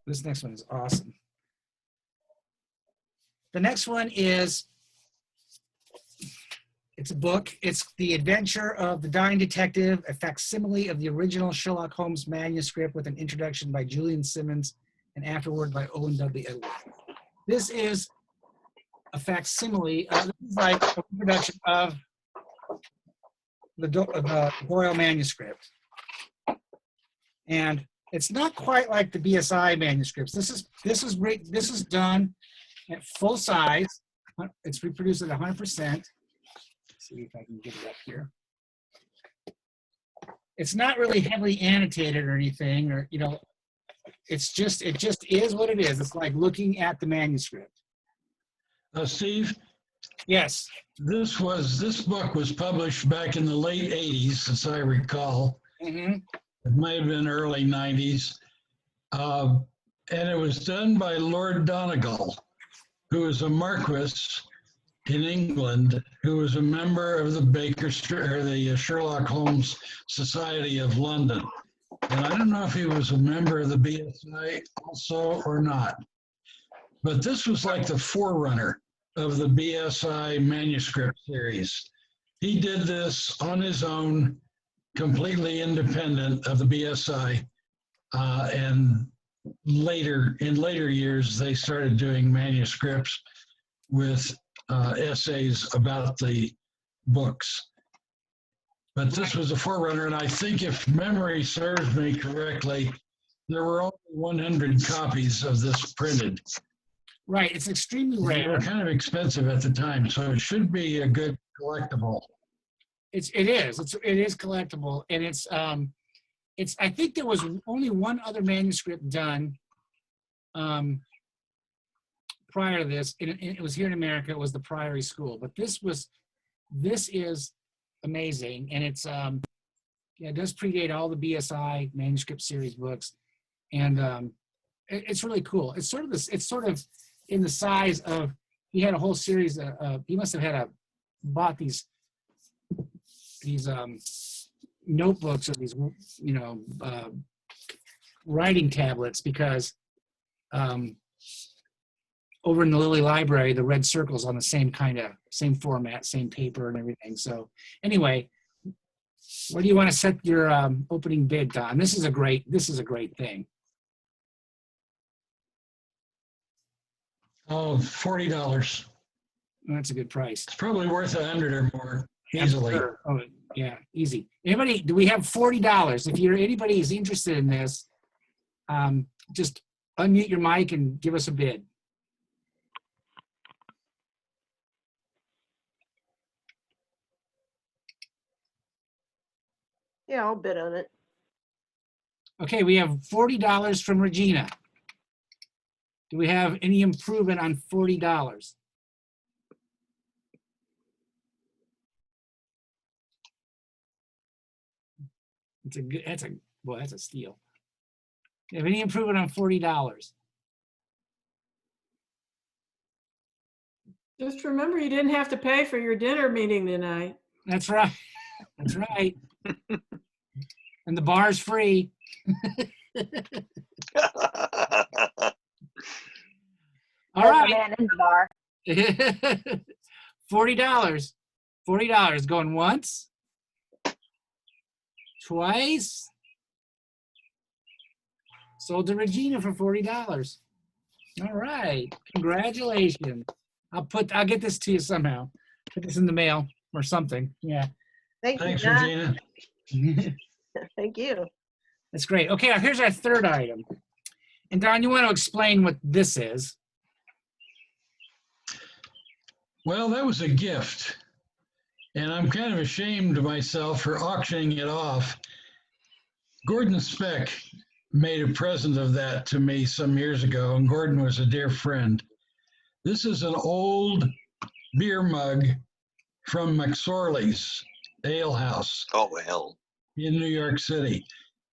This next one is awesome. The next one is, it's a book. It's The Adventure of the Dying Detective, a facsimile of the original Sherlock Holmes manuscript with an introduction by Julian Simmons and afterward by Owen W. Edwards. This is a facsimile. This is like an introduction of the Doyle manuscript. And it's not quite like the BSI manuscripts. This is done at full size. It's reproduced at 100%. See if I can get it up here. It's not really heavily annotated or anything, or it just is what it is. It's like looking at the manuscript. Steve? Yes. This book was published back in the late 80s, as I recall. Mm-hmm. It might have been early 90s. And it was done by Lord Donegal, who was a marquis in England, who was a member of the Sherlock Holmes Society of London. And I don't know if he was a member of the BSI also or not. But this was like the forerunner of the BSI manuscript series. He did this on his own, completely independent of the BSI. And in later years, they started doing manuscripts with essays about the books. But this was a forerunner, and I think if memory serves me correctly, there were only 100 copies of this printed. Right, it's extremely rare. They were kind of expensive at the time, so it should be a good collectible. It is collectible, and I think there was only one other manuscript done prior to this, and it was here in America. It was the Priory School, but this is amazing, and it does predate all the BSI manuscript series books, and it's really cool. It's sort of in the size of, he had a whole series he must have bought these notebooks or these writing tablets, because over in the Lilly Library, the red circle's on the same format, same paper and everything. So anyway, where do you want to set your opening bid, Don? This is a great thing. Oh, $40. That's a good price. It's probably worth 100 or more easily. Sure. Oh, yeah, easy. Do we have $40? If anybody is interested in this, just unmute your mic and give us a bid. Yeah, I'll bid on it. Okay, we have $40 from Regina. Do we have any improvement on $40? That's a steal. Do you have any improvement on $40? Just remember, you didn't have to pay for your dinner meeting tonight. That's right. That's right. And the bar's free. All There's a right. man in the bar. $40. $40 going once, twice. Sold to Regina for $40. All right. Congratulations. I'll get this to you somehow. Put this in the mail or something. Yeah. Thank you, Thanks, John. Regina. Thank you. That's great. Okay, here's our third item. And Don, you want to explain what this is? Well, that was a gift. And I'm kind of ashamed of myself for auctioning it off. Gordon Speck made a present of that to me some years ago, and Gordon was a dear friend. This is an old beer mug from McSorley's Ale House. Oh, hell. In New York City.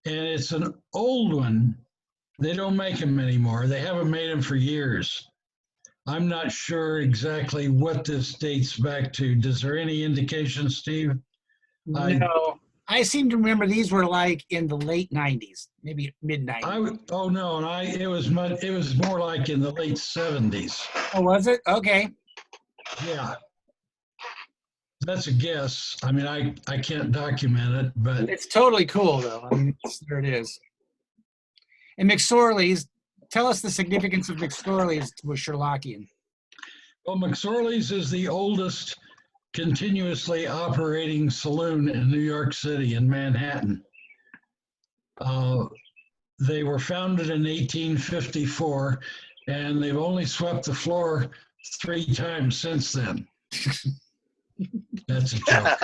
And it's an old one. They don't make them anymore. They haven't made them for years. I'm not sure exactly what this dates back to. Is there any indication, Steve? No. I seem to remember these were like in the late 90s, maybe mid 90s. Oh no, and it was more like in the late 70s. Oh, was it? Okay. Yeah. That's a guess. I mean, I can't document it, but It's totally cool, though. I mean, there it is. And McSorley's, tell us the significance of McSorley's with Sherlockian. well, McSorley's is the oldest continuously operating saloon in New York City in Manhattan. They were founded in 1854, and they've only swept the floor 3 times since then. That's a joke.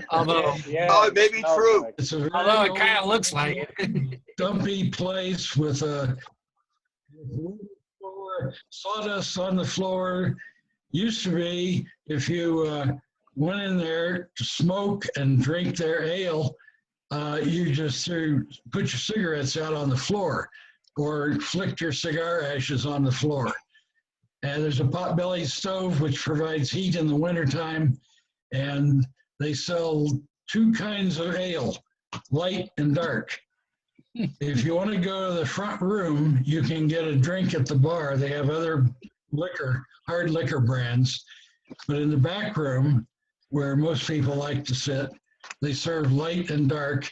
Although, Oh, it may be true. It's a very although it kind of looks like it. dumpy place with a floor, sawdust on the floor. Used to be, if you went in there to smoke and drink their ale, you just put your cigarettes out on the floor or flicked your cigar ashes on the floor. And there's a potbelly stove which provides heat in the wintertime. And they sell 2 kinds of ale, light and dark. If you want to go to the front room, you can get a drink at the bar. They have other liquor, hard liquor brands. But in the back room, where most people like to sit, they serve light and dark.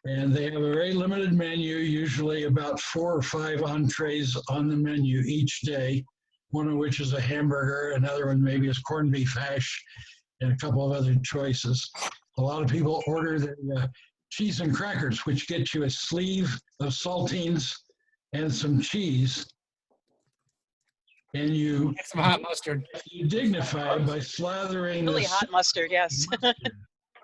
And they have a very limited menu, usually about 4 or 5 entrees on the menu each day, one of which is a hamburger, another one maybe is corned beef hash, and a couple of other choices. A lot of people order the cheese and crackers, which get you a sleeve of saltines and some cheese. And you Get some hot mustard. You dignify by slathering Really this hot mustard, yes.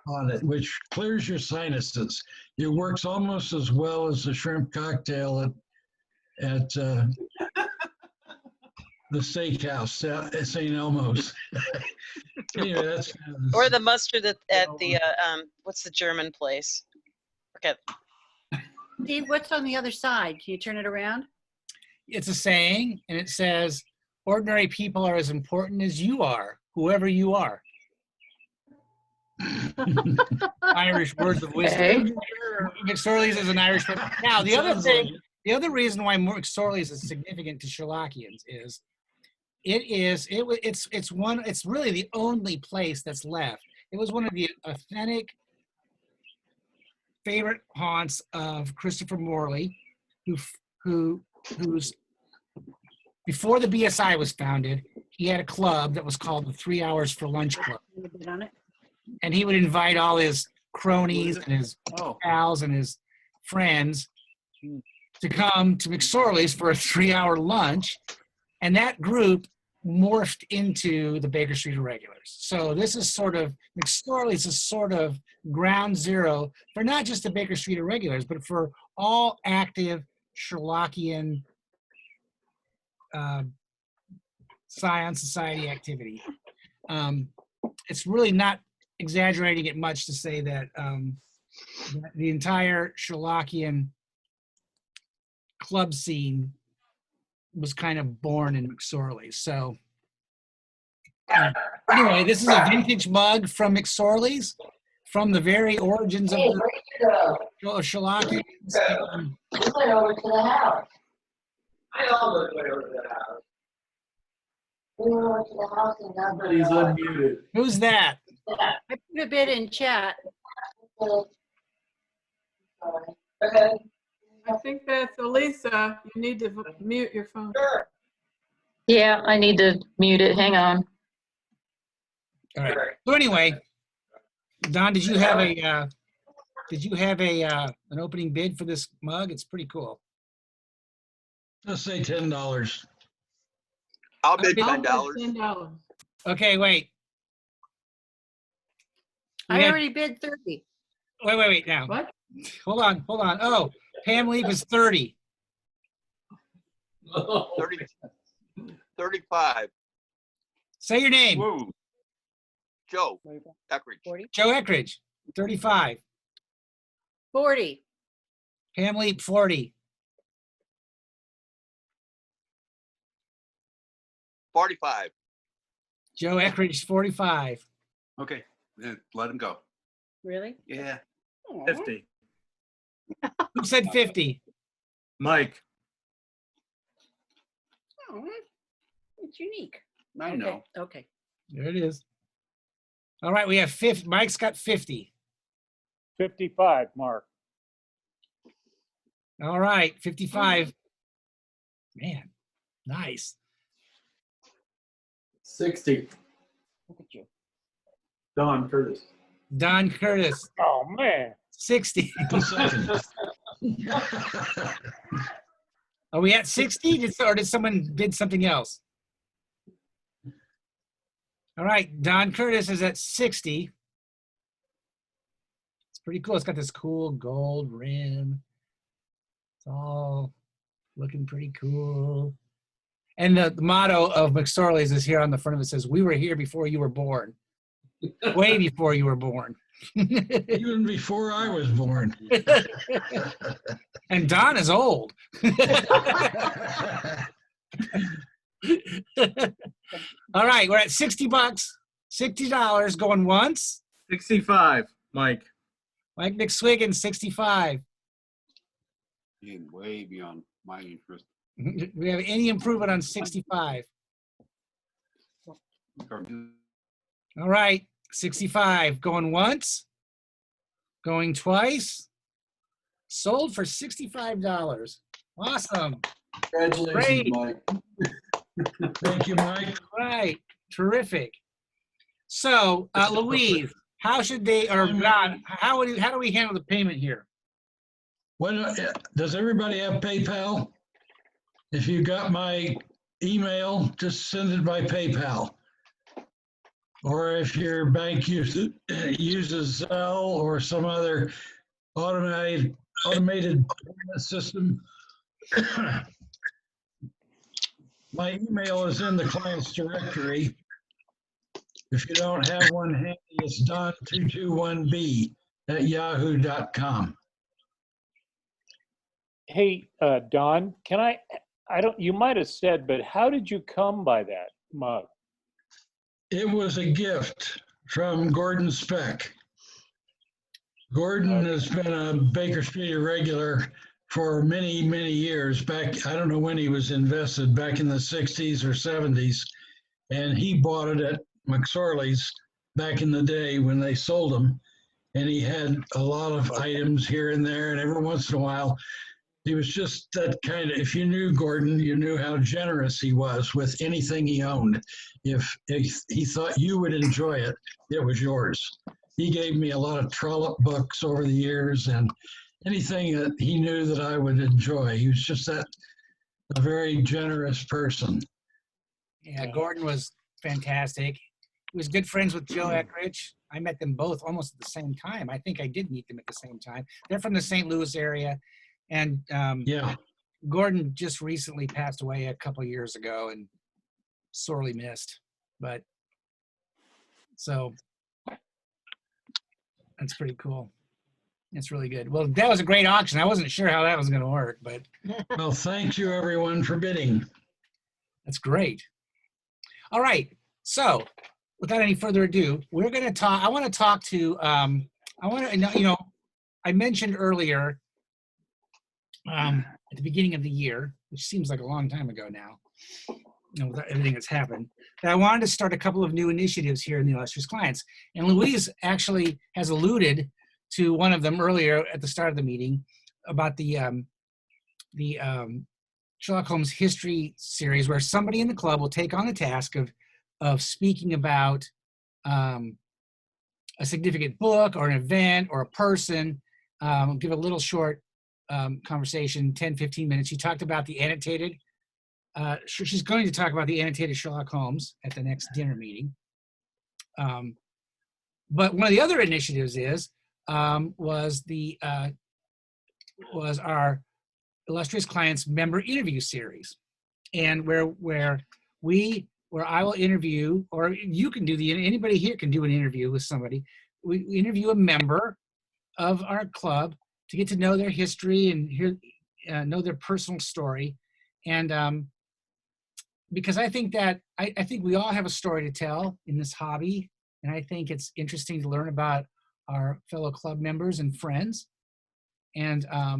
on it, which clears your sinuses. It works almost as well as the shrimp cocktail at the steakhouse at St. Elmo's. Anyway, that's Or the mustard at the, what's the German place? Forget. Steve, what's on the other side? Can you turn it around? It's a saying, and it says, ordinary people are as important as you are, whoever you are. Irish words of wisdom. McSorley's is an Irish word. Now, the other reason why McSorley's is significant to Sherlockians is it's really the only place that's left. It was one of the authentic favorite haunts of Christopher Morley, who's before the BSI was founded, he had a club that was called the 3 Hours for Lunch Club. And he would invite all his cronies and his pals and his friends to come to McSorley's for a 3-hour lunch. And that group morphed into the Baker Street Irregulars. So this is sort of, McSorley's is sort of ground zero for not just the Baker Street Irregulars, but for all active Sherlockian Scion Society activity. It's really not exaggerating it much to say that the entire Sherlockian club scene was kind of born in McSorley. So Anyway, this is a vintage mug from McSorley's, from the very origins of Hey, the where'd you go? Shellackians. You went over to the house. I almost went over to the house. We went over to the house and got Somebody's unmuted. Who's that? I put a bit in chat. I think that's Elisa. You need to mute your phone. Yeah, I need to mute it. Hang on. All right. So anyway, Don, did you have an opening bid for this mug? It's pretty cool. Let's say $10. I'll bid Okay. $10. Okay, wait. I already bid 30. Wait now. What? Hold on. Oh, Pam Leap is 30. 35. Say your name. Whoa. Joe Eckridge. Joe Eckridge, 35. 40. Pam Leap, 40. 45. Joe Eckridge, 45. Okay, then let him go. Really? Yeah. Aw. 50. Who said 50? Mike. Oh, it's unique. I know. Okay. There it is. All right, we have 50. Mike's got 50. 55, Mark. All right, 55. Man, nice. 60. Look at you. Don Curtis. Don Curtis. Oh, man. 60. Are we at 60? Or did someone bid something else? All right, Don Curtis is at 60. It's pretty cool. It's got this cool gold rim. It's all looking pretty cool. And the motto of McSorley's is here on the front of it. Says, "We were here before you were born." Way before you were born. Even before I was born. And Don is old. All right, we're at 60 bucks, $60 going once. 65, Mike. Mike McSwiggin, 65. Being way beyond my interest. Do we have any improvement on 65? All right, 65 going once, going twice. Sold for $65. Awesome. Congratulations, Great. Mike. Thank you, Mike. All right, terrific. So, Louise, how should they, or Don, how do we handle the payment here? What, does everybody have PayPal? If you got my email, just send it by PayPal. Or if your bank uses Zelle or some other automated payment system, my email is in the client's directory. If you don't have one handy, it's don221b@yahoo.com. Hey, Don, you might have said, but how did you come by that mug? It was a gift from Gordon Speck. Gordon has been a Baker Street regular for many, many years. Back, I don't know when he was invested, back in the 60s or 70s. And he bought it at McSorley's back in the day when they sold them. And he had a lot of items here and there. And every once in a while, he was just that kind of, if you knew Gordon, you knew how generous he was with anything he owned. If he thought you would enjoy it, it was yours. He gave me a lot of Trollope books over the years and anything that he knew that I would enjoy. He was just a very generous person. Yeah, Gordon was fantastic. He was good friends with Joe Eckridge. I met them both almost at the same time. I think I did meet them at the same time. They're from the St. Louis area. And yeah, Gordon just recently passed away a couple years ago and sorely missed. But so that's pretty cool. It's really good. Well, that was a great auction. I wasn't sure how that was going to work, but. Well, thank you everyone for bidding. That's great. All right. So without any further ado, we're going to talk. I want to talk to, I want to, I mentioned earlier at the beginning of the year, which seems like a long time ago now, with everything that's happened, that I wanted to start a couple of new initiatives here in the Illustrious Clients. And Louise actually has alluded to one of them earlier at the start of the meeting about the Sherlock Holmes history series, where somebody in the club will take on the task of speaking about a significant book or an event or a person, give a little short conversation, 10, 15 minutes. She talked about the annotated, she's going to talk about the annotated Sherlock Holmes at the next dinner meeting. But one of the other initiatives was our Illustrious Clients member interview series, and where I will interview, or you can do anybody here can do an interview with somebody. We interview a member of our club to get to know their history and know their personal story, and because I think that I think we all have a story to tell in this hobby, and I think it's interesting to learn about our fellow club members and friends, and I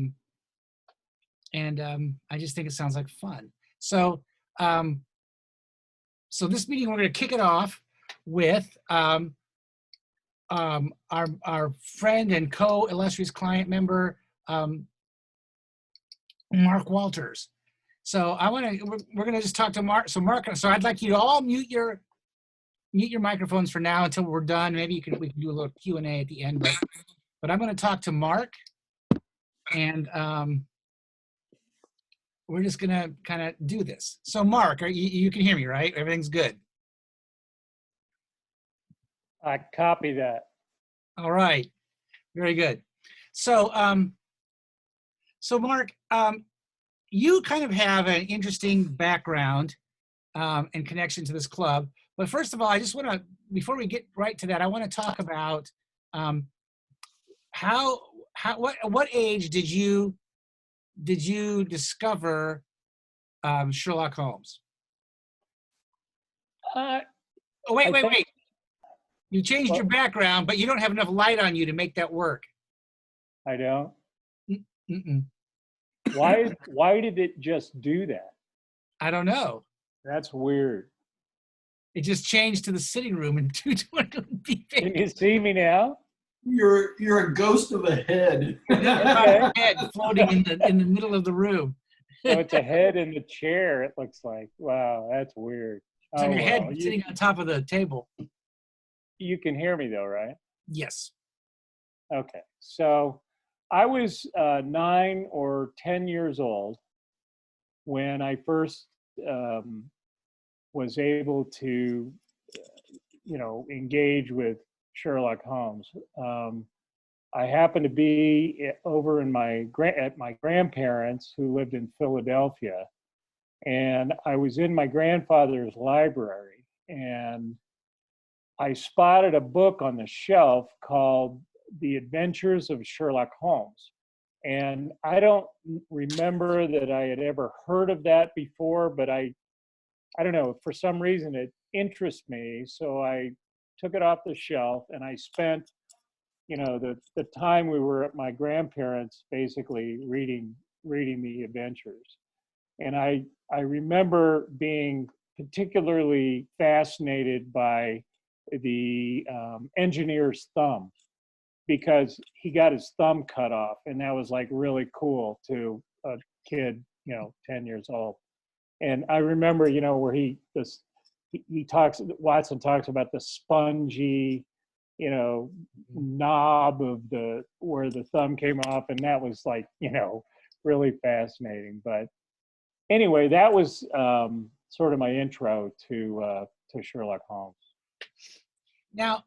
just think it sounds like fun. So so this meeting, we're going to kick it off with our friend and co-Illustrious Client member, Mark Walters. So we're going to just talk to Mark. So Mark, I'd like you to all mute your microphones for now until we're done. Maybe we can do a little Q&A at the end, but I'm going to talk to Mark, and we're just going to kind of do this. So Mark, you can hear me, right? Everything's good. I copy that. All right, very good. So so Mark, you kind of have an interesting background and connection to this club. But first of all, I just want to, before we get right to that, I want to talk about what age did you discover Sherlock Holmes? Oh, wait. You changed your background, but you don't have enough light on you to make that work. I don't. Mm-mm. Why did it just do that? I don't know. That's weird. It just changed to the sitting room in 220. Can you see me now? You're a ghost of a head. A head floating in the middle of the room. So it's a head in the chair, it looks like. Wow, that's weird. It's like a head sitting on top of the table. You can hear me though, right? Yes. Okay. So I was 9 or 10 years old when I first was able to, engage with Sherlock Holmes. I happened to be over at my grandparents, who lived in Philadelphia, and I was in my grandfather's library, and I spotted a book on the shelf called The Adventures of Sherlock Holmes. And I don't remember that I had ever heard of that before, but I don't know, for some reason it interests me. So I took it off the shelf, and I spent, the time we were at my grandparents' basically reading the adventures. And I remember being particularly fascinated by the engineer's thumb, because he got his thumb cut off, and that was like really cool to a kid, 10 years old. And I remember, where Watson talks about the spongy, knob of where the thumb came off, and that was like, really fascinating. But anyway, that was sort of my intro to Sherlock Holmes. Now,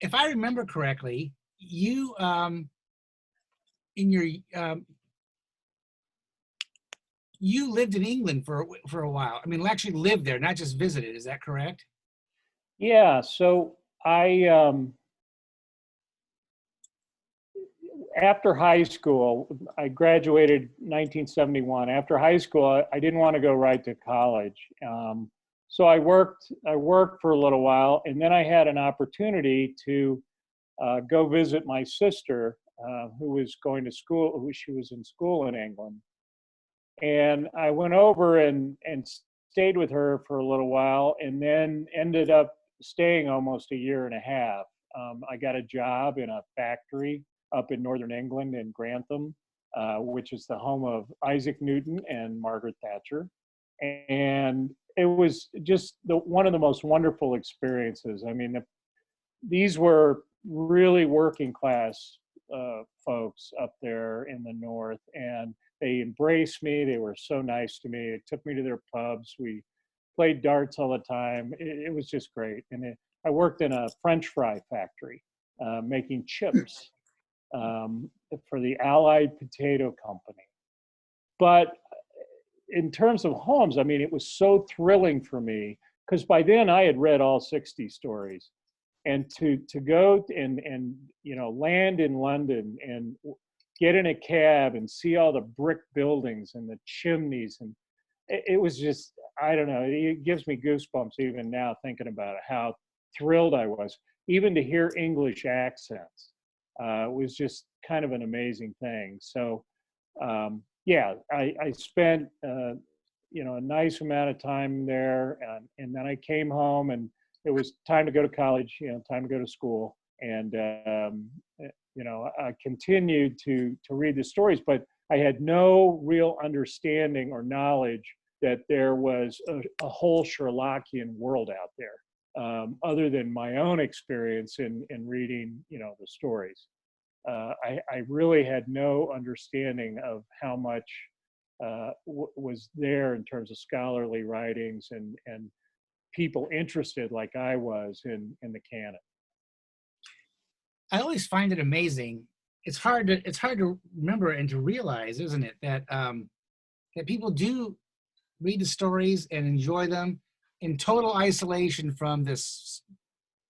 if I remember correctly, you you lived in England for a while. I mean, actually lived there, not just visited. Is that correct? Yeah. So I after high school, I graduated 1971. After high school, I didn't want to go right to college. So I worked for a little while, and then I had an opportunity to go visit my sister, who was going to school, she was in school in England. And I went over and stayed with her for a little while, and then ended up staying almost a year and a half. I got a job in a factory up in northern England in Grantham, which is the home of Isaac Newton and Margaret Thatcher. And it was just one of the most wonderful experiences. I mean, these were really working class folks up there in the north, and they embraced me. They were so nice to me. They took me to their pubs. We played darts all the time. It was just great. And I worked in a French fry factory making chips for the Allied Potato Company. But in terms of homes, I mean, it was so thrilling for me because by then I had read all 60 stories. And to go and land in London and get in a cab and see all the brick buildings and the chimneys, and it was just, I don't know, it gives me goosebumps even now thinking about it, how thrilled I was. Even to hear English accents was just kind of an amazing thing. So yeah, I spent a nice amount of time there, and then I came home, and it was time to go to college, time to go to school. And, I continued to read the stories, but I had no real understanding or knowledge that there was a whole Sherlockian world out there, other than my own experience in reading, the stories. I really had no understanding of how much was there in terms of scholarly writings and people interested like I was in the canon. I always find it amazing. It's hard to remember and to realize, isn't it, that that people do read the stories and enjoy them in total isolation from this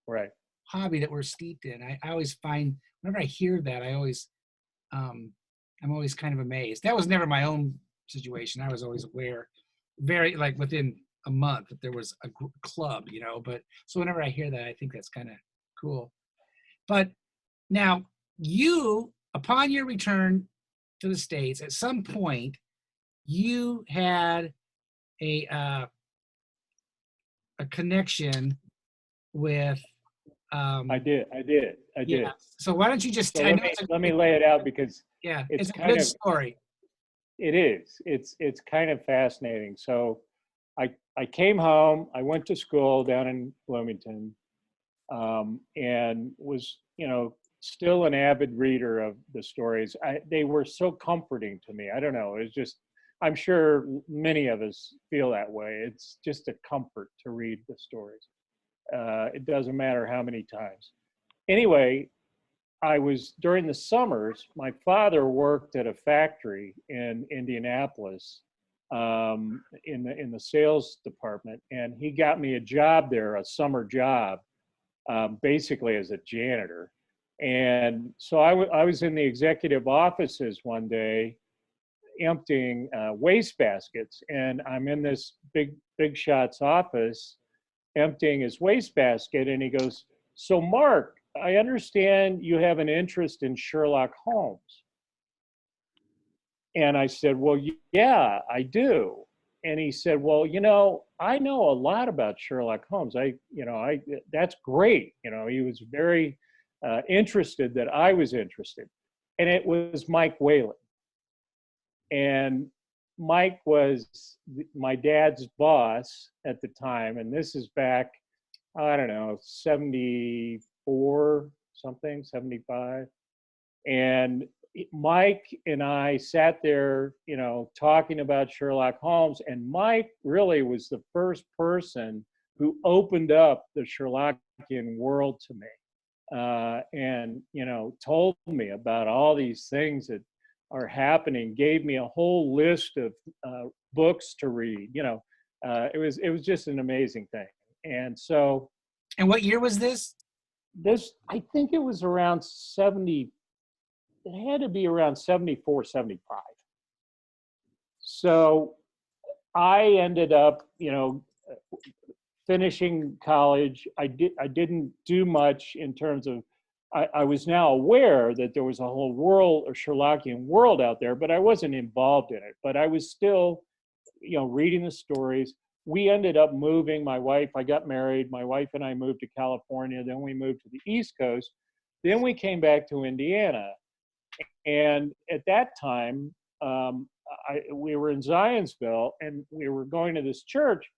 right hobby that we're steeped in. I always find whenever I hear that, I'm always kind of amazed. That was never my own situation. I was always aware, very like within a month, that there was a club, but so whenever I hear that, I think that's kind of cool. But now you, upon your return to the States, at some point, you had a connection with. I did. Yeah. So why don't you just so let me lay it out, because yeah, it's a kind good of story. It is. It's kind of fascinating. So I came home. I went to school down in Bloomington, and was still an avid reader of the stories. They were so comforting to me. I don't know. It's just, I'm sure many of us feel that way. It's just a comfort to read the stories. It doesn't matter how many times. Anyway, during the summers, my father worked at a factory in Indianapolis in the sales department, and he got me a job there, a summer job, basically as a janitor. And so I was in the executive offices one day emptying waste baskets, and I'm in this big shot's office emptying his waste basket, and he goes, "So Mark, I understand you have an interest in Sherlock Holmes." And I said, "Well, yeah, I do." And he said, "Well, I know a lot about Sherlock Holmes. That's great." He was very interested that I was interested. And it was Mike Whalen. And Mike was my dad's boss at the time. And this is back, I don't know, 74 something, 75. And Mike and I sat there, talking about Sherlock Holmes. And Mike really was the first person who opened up the Sherlockian world to me. And told me about all these things that are happening, gave me a whole list of books to read. It was just an amazing thing. And so. And what year was this? I think it was around 70. It had to be around 74, 75. So I ended up, finishing college, I didn't do much in terms of, I was now aware that there was a whole world, a Sherlockian world out there, but I wasn't involved in it. But I was still, reading the stories. We ended up moving. I got married. My wife and I moved to California. Then we moved to the East Coast. Then we came back to Indiana. And at that time, we were in Zionsville, and we were going to this church.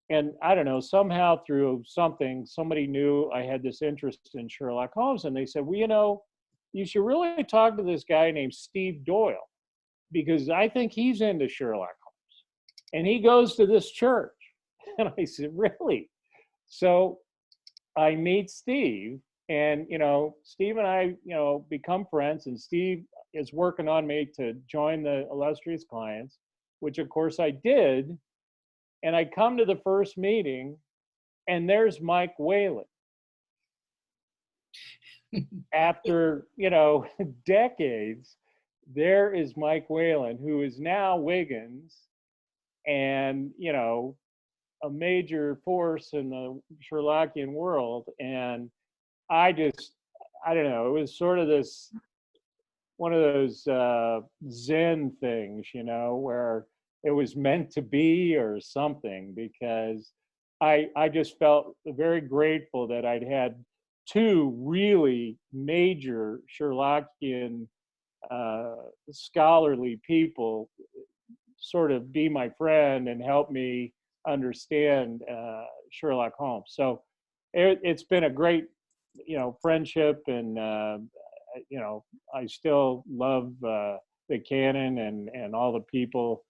And I don't know, somehow through something, somebody knew I had this interest in Sherlock Holmes. And they said, well, you should really talk to this guy named Steve Doyle, because I think he's into Sherlock Holmes. And he goes to this church. And I said, really? So I meet Steve, and, Steve and I, become friends. And Steve is working on me to join the Illustrious Clients, which of course I did. And I come to the first meeting, and there's Mike Whalen. After, decades, there is Mike Whalen, who is now Wiggins, and, a major force in the Sherlockian world. And I don't know, it was sort of one of those Zen things, where it was meant to be or something, because I just felt very grateful that I'd had two really major Sherlockian scholarly people sort of be my friend and help me understand Sherlock Holmes. So it's been a great, friendship, and I still love the canon and all the people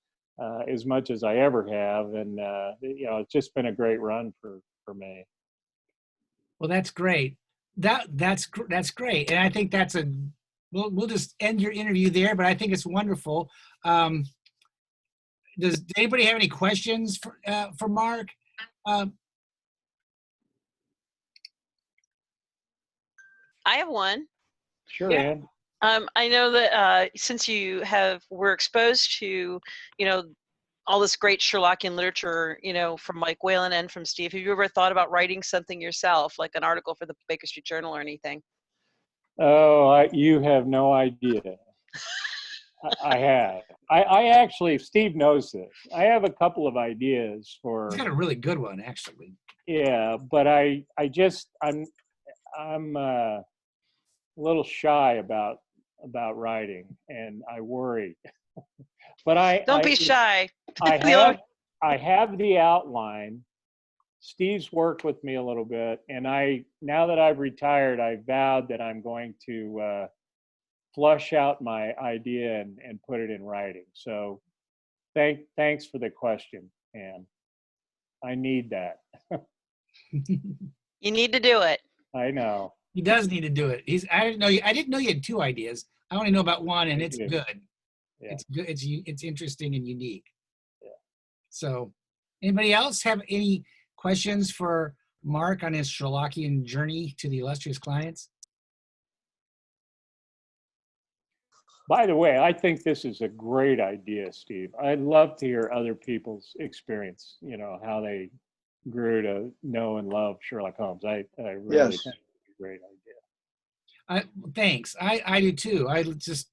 as much as I ever have, and it's just been a great run for me. Well, that's great. That's great, and I think we'll just end your interview there. But I think it's wonderful. Does anybody have any questions for Mark? I have one. Sure, Ann. I know that since were exposed to, all this great Sherlockian literature, from Mike Whalen and from Steve, have you ever thought about writing something yourself, like an article for the Baker Street Journal or anything? Oh, you have no idea. I have. I actually, Steve knows this. I have a couple of ideas for. He's got a really good one, actually. Yeah, but I'm a little shy about writing, and I worry. But don't be shy. I have the outline. Steve's worked with me a little bit, and now that I've retired, I vowed that I'm going to flush out my idea and put it in writing. So thanks for the question, Ann. I need that. You need to do it. I know. He does need to do it. I didn't know you had two ideas. I only know about one, and it's good. Yeah. It's good. It's interesting and unique. Yeah. So, anybody else have any questions for Mark on his Sherlockian journey to the Illustrious Clients? By the way, I think this is a great idea, Steve. I'd love to hear other people's experience, how they grew to know and love Sherlock Holmes. I really think it's a great idea. Thanks. I do too. I just,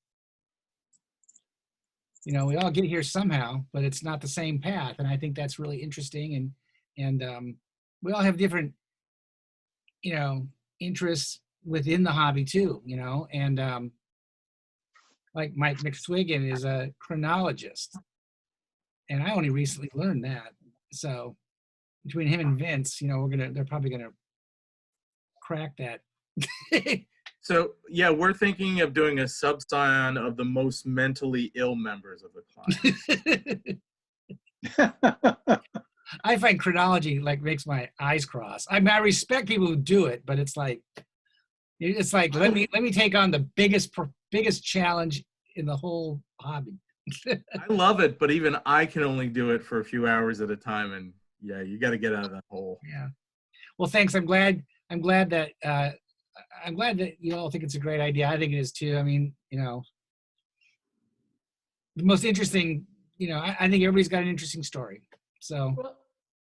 we all get here somehow, but it's not the same path. And I think that's really interesting. And we all have different, interests within the hobby too, and like Mike McSwiggan is a chronologist. And I only recently learned that. So between him and Vince, they're probably gonna crack that. So yeah, we're thinking of doing a sub-scion of the most mentally ill members of the client. I find chronology makes my eyes cross. I mean, I respect people who do it, but it's like let me take on the biggest challenge in the whole hobby. I love it, but even I can only do it for a few hours at a time, and yeah, you got to get out of that hole. Yeah. Well, thanks. I'm glad that you all think it's a great idea. I think it is too. I mean, the most interesting, I think everybody's got an interesting story. So. Well,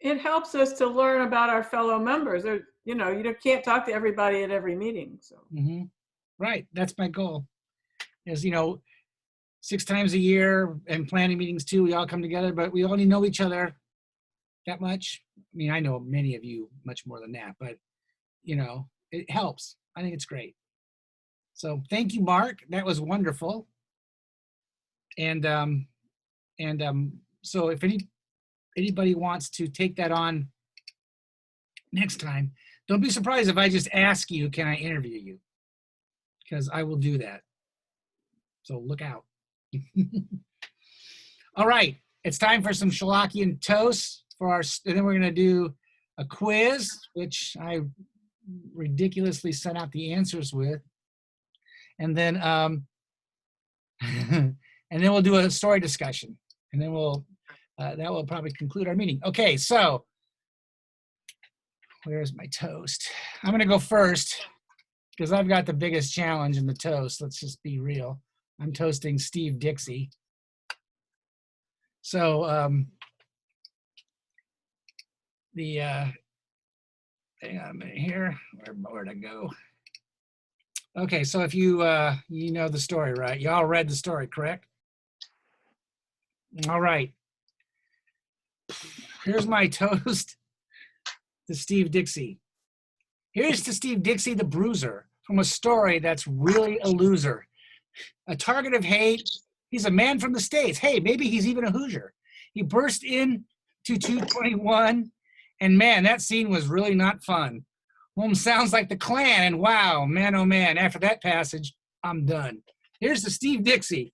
it helps us to learn about our fellow members. You know, you can't talk to everybody at every meeting. So. Right. That's my goal. Is, you know, 6 times a year and planning meetings too, we all come together, but we only know each other that much. I mean, I know many of you much more than that, but you know, it helps. I think it's great. So thank you, Mark. That was wonderful. And so if anybody wants to take that on next time, don't be surprised if I just ask you, can I interview you? Because I will do that. So look out. All right, it's time for some Sherlockian toasts for our, and then we're gonna do a quiz, which I ridiculously sent out the answers with. And then and then we'll do a story discussion. And then we'll, that will probably conclude our meeting. Okay, so where's my toast? I'm gonna go first because I've got the biggest challenge in the toast. Let's just be real. I'm toasting Steve Dixie. So hang on a minute here, where'd I go? Okay, so if you you know the story, right? You all read the story, correct? All right. Here's my toast to Steve Dixie. Here's to Steve Dixie the bruiser from a story that's really a loser. A target of hate. He's a man from the States. Hey, maybe he's even a Hoosier. He burst in to 221, and man, that scene was really not fun. Sounds like the Klan, and wow, man, oh man, after that passage, I'm done. Here's to Steve Dixie.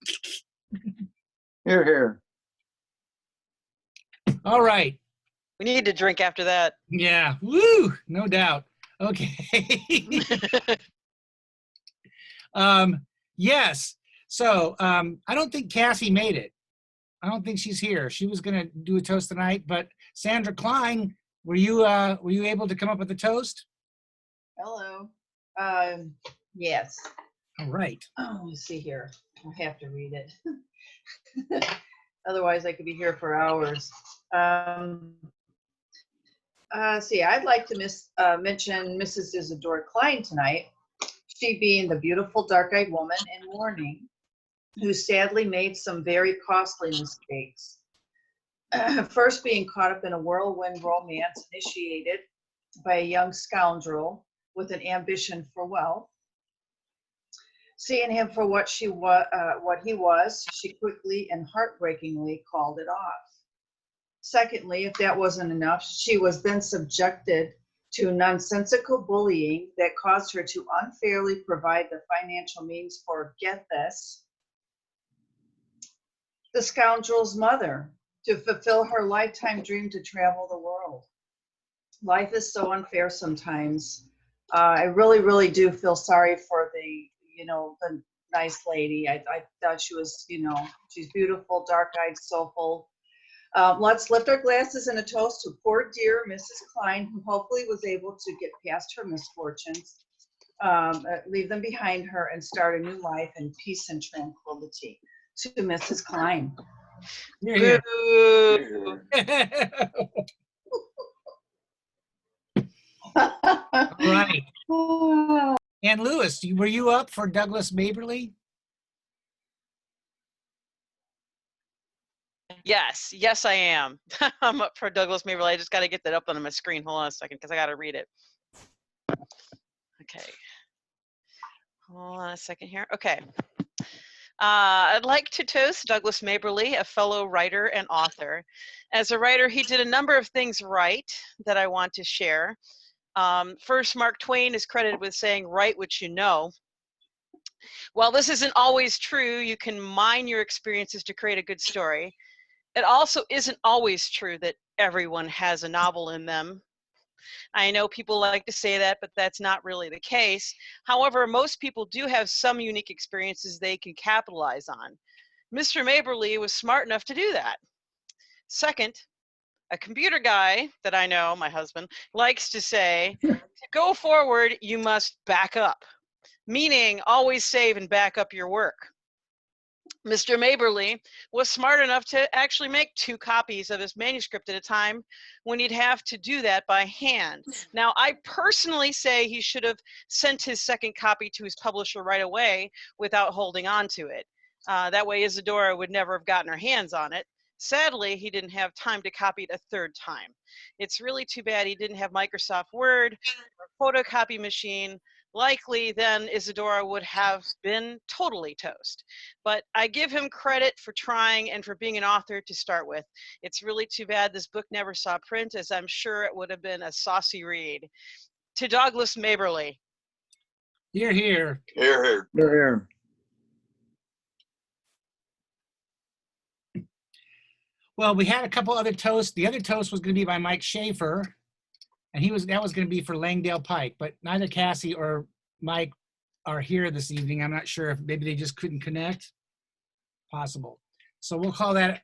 Here, here. All right. We need to drink after that. Yeah, woo, no doubt. Okay. Yes, so I don't think Cassie made it. I don't think she's here. She was gonna do a toast tonight, but Sandra Klein, were you able to come up with a toast? Hello. Yes. All right. Oh, let's see here. I have to read it. Otherwise, I could be here for hours. See, I'd like to mention Mrs. Isadora Klein tonight. She being the beautiful dark-eyed woman in mourning, who sadly made some very costly mistakes. First, being caught up in a whirlwind romance initiated by a young scoundrel with an ambition for wealth. Seeing him for what he was, she quickly and heartbreakingly called it off. Secondly, if that wasn't enough, she was then subjected to nonsensical bullying that caused her to unfairly provide the financial means for, get this, the scoundrel's mother to fulfill her lifetime dream to travel the world. Life is so unfair sometimes. I really, really do feel sorry for the nice lady. I thought she was, she's beautiful, dark-eyed, soulful. Let's lift our glasses in a toast to poor dear Mrs. Klein, who hopefully was able to get past her misfortunes, leave them behind her, and start a new life in peace and tranquility. To Mrs. Klein. Here, here. All right. And Lewis, were you up for Douglas Maberly? Yes, I am. I'm up for Douglas Maberly. I just got to get that up on my screen. Hold on a second, because I got to read it. Okay. Hold on a second here. Okay. I'd like to toast Douglas Maberly, a fellow writer and author. As a writer, he did a number of things right that I want to share. First, Mark Twain is credited with saying, "Write what you know." While this isn't always true, you can mine your experiences to create a good story. It also isn't always true that everyone has a novel in them. I know people like to say that, but that's not really the case. However, most people do have some unique experiences they can capitalize on. Mr. Maberly was smart enough to do that. Second, a computer guy that I know, my husband, likes to say, to go forward, you must back up, meaning always save and back up your work. Mr. Maberly was smart enough to actually make 2 copies of his manuscript at a time when he'd have to do that by hand. Now, I personally say he should have sent his second copy to his publisher right away without holding on to it. That way Isadora would never have gotten her hands on it. Sadly, he didn't have time to copy it a 3rd time. It's really too bad he didn't have Microsoft Word or photocopy machine. Likely then Isadora would have been totally toast. But I give him credit for trying and for being an author to start with. It's really too bad this book never saw print, as I'm sure it would have been a saucy read. To Douglas Maberly. Here, here. Here, here. Here. Well, we had a couple other toasts. The other toast was going to be by Mike Schaefer, and that was going to be for Langdale Pike, but neither Cassie or Mike are here this evening. I'm not sure if maybe they just couldn't connect. Possible. So we'll call that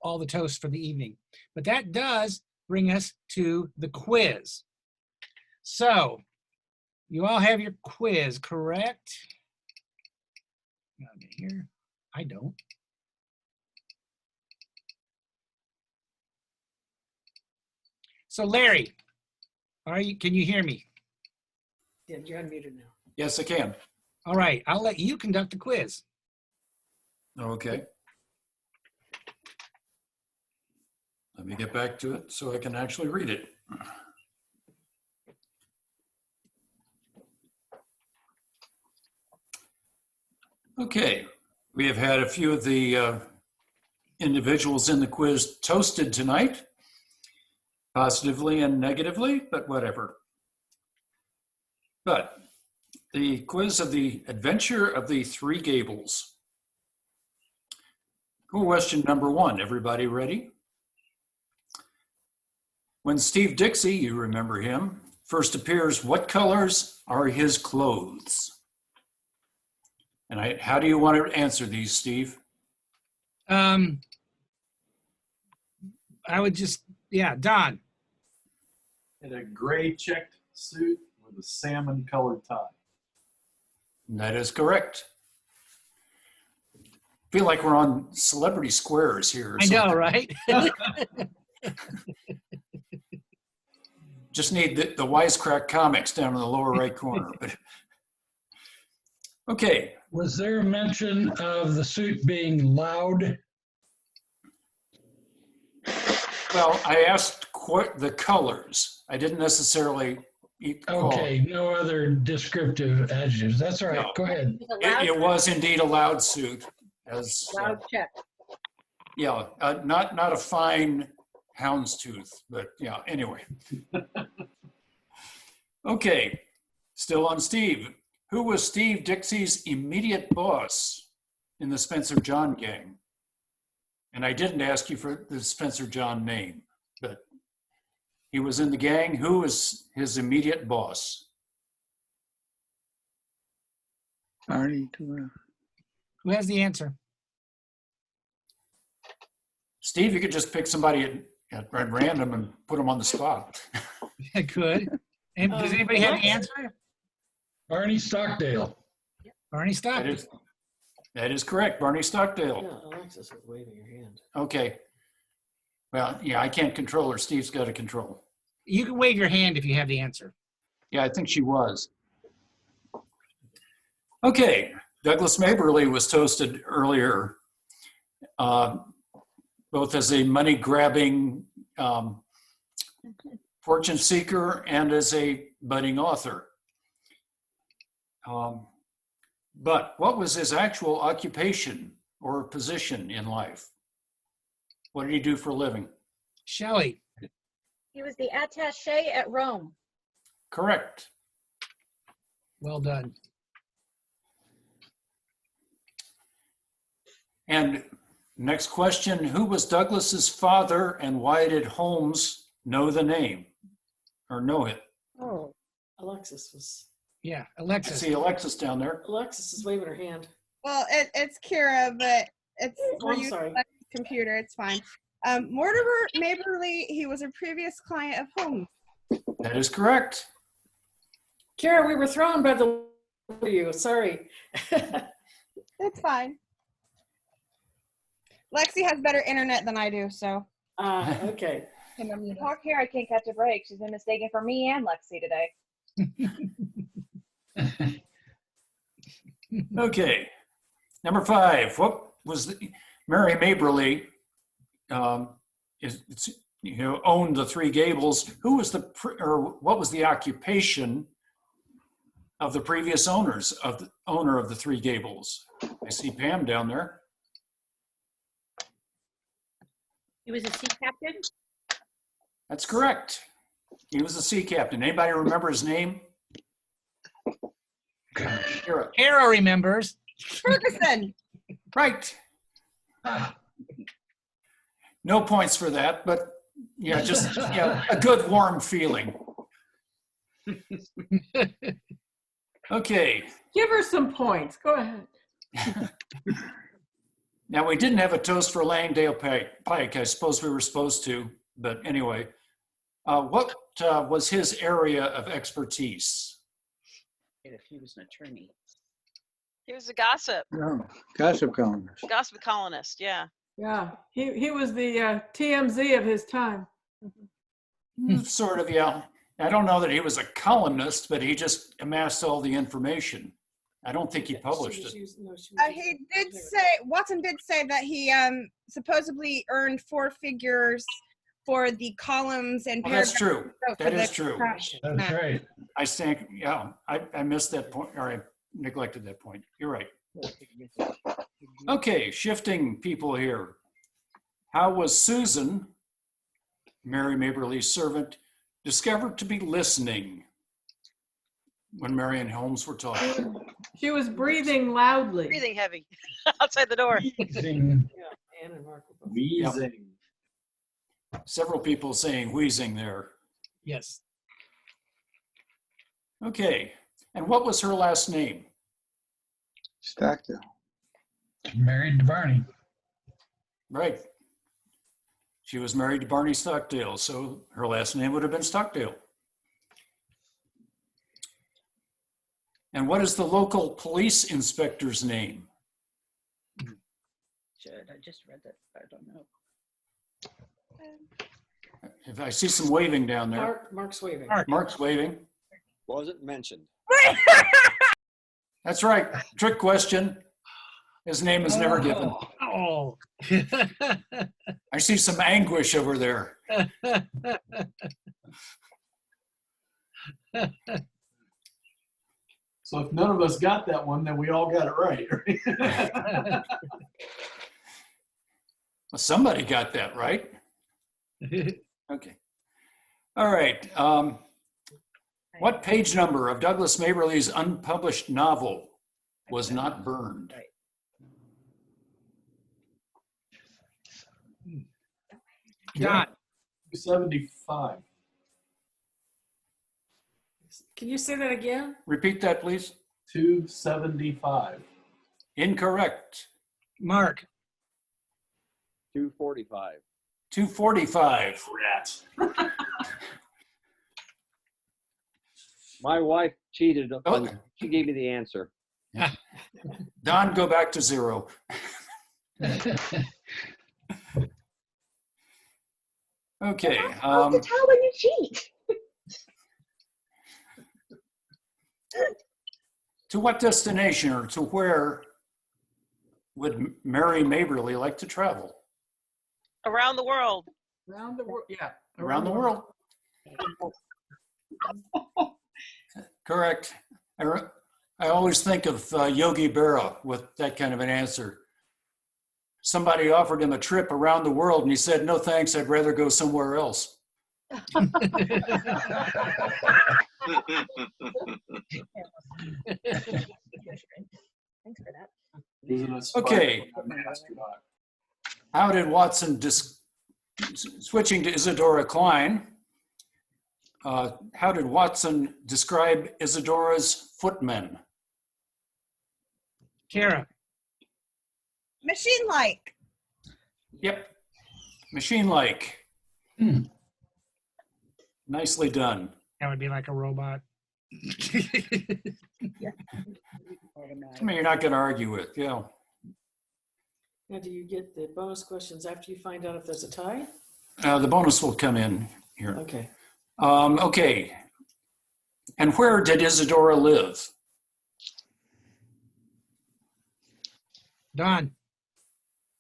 all the toasts for the evening. But that does bring us to the quiz. So you all have your quiz, correct? Here, I don't. So Larry, can you hear me? Yeah, you're unmuted now. Yes, I can. All right, I'll let you conduct the quiz. Okay. Let me get back to it so I can actually read it. Okay, we have had a few of the individuals in the quiz toasted tonight, positively and negatively, but whatever. But the quiz of the Adventure of the Three Gables. Question number 1, everybody ready? When Steve Dixie, you remember him, first appears, what colors are his clothes? And how do you want to answer these, Steve? I would just, Don. In a gray checked suit with a salmon colored tie. That is correct. I feel like we're on Celebrity Squares here. I know, right? Just need the Wisecrack comics down in the lower right corner. But okay. Was there a mention of the suit being loud? Well, I asked the colors. I didn't necessarily. Okay, no other descriptive adjectives. That's all right. No. Go ahead. It was indeed a loud suit. Loud check. Yeah, not a fine houndstooth, but yeah. Anyway. Okay, still on Steve. Who was Steve Dixie's immediate boss in the Spencer John gang? And I didn't ask you for the Spencer John name, but he was in the gang. Who was his immediate boss? Who has the answer? Steve, you could just pick somebody at random and put them on the spot. I could. And does anybody have the answer? Barney Stockdale. Barney Stockdale. That is correct, Barney Stockdale. Yeah, Alexis was waving her hand. Okay. Well, yeah, I can't control her. Steve's got to control. You can wave your hand if you have the answer. Yeah, I think she was. Okay, Douglas Maberly was toasted earlier, both as a money-grabbing fortune seeker and as a budding author. But what was his actual occupation or position in life? What did he do for a living? Shelley. He was the attaché at Rome. Correct. Well done. And next question, who was Douglas's father and why did Holmes know the name or know it? Oh, Alexis was. Yeah, I Alexis. see Alexis down there. Alexis is waving her hand. Well, it's Kira, but it's for I'm you sorry. computer. It's fine. Mortimer Maberly, he was a previous client of Holmes. That is correct. Kara, we were thrown by the you. Sorry. It's fine. Lexi has better internet than I do, so. Okay. Poor Kara can't catch a break. She's been mistaken for me and Lexi today. Okay. Number 5. What was the, Mary Maberly owned the Three Gables. Who was what was the occupation of the previous owner of the Three Gables? I see Pam down there. He was a sea captain? That's correct. He was a sea captain. Anybody remember his name? Kara remembers. Ferguson. Right. No points for that, but yeah, just a good warm feeling. Okay. Give her some points. Go ahead. Now, we didn't have a toast for Langdale Pike. I suppose we were supposed to, but anyway. What was his area of expertise? If he was an attorney. He was a gossip. No, gossip columnist. Gossip columnist, yeah. Yeah, he was the TMZ of his time. Sort of, yeah. I don't know that he was a columnist, but he just amassed all the information. I don't think he published it. He did say, Watson did say that he supposedly earned 4 figures for the columns and That's paragraphs. true. That is true. That's right. I think, yeah, I missed that point, or I neglected that point. You're right. Okay, shifting people here. How was Susan, Mary Maberly's servant, discovered to be listening when Mary and Holmes were talking? She was breathing loudly. Breathing heavy outside the door. Anne and Mark were both. Wheezing. Several people saying wheezing there. Yes. Okay, and what was her last name? Stockdale. Married to Barney. Right. She was married to Barney Stockdale, so her last name would have been Stockdale. And what is the local police inspector's name? I just read that. I don't know. If I see some waving down there. Mark's waving. Mark's waving. Wasn't mentioned. That's right. Trick question. His name is never given. Oh. I see some anguish over there. So if none of us got that one, then we all got it right. Well, somebody got that right. Okay. All right. What page number of Douglas Maberly's unpublished novel was not burned? John. 275. Can you say that again? Repeat that, please. 275. Incorrect. Mark. 245. 245. Rats. My wife cheated. Oh. She gave me the answer. Don, go back to 0. Okay. How's to tell when you cheat? To what destination or to where would Mary Maberly like to travel? Around the world. Around the world, yeah. Around the world. Correct. I always think of Yogi Berra with that kind of an answer. Somebody offered him a trip around the world and he said, no thanks, I'd rather go somewhere else. Thanks for that. Okay. How did Watson, switching to Isadora Klein, how did Watson describe Isadora's footmen? Kara. Machine-like. Yep. Machine-like. Nicely done. That would be like a robot. I mean, you're not going to argue with, yeah. Now, do you get the bonus questions after you find out if there's a tie? The bonus will come in here. Okay. Okay. And where did Isadora live? Don.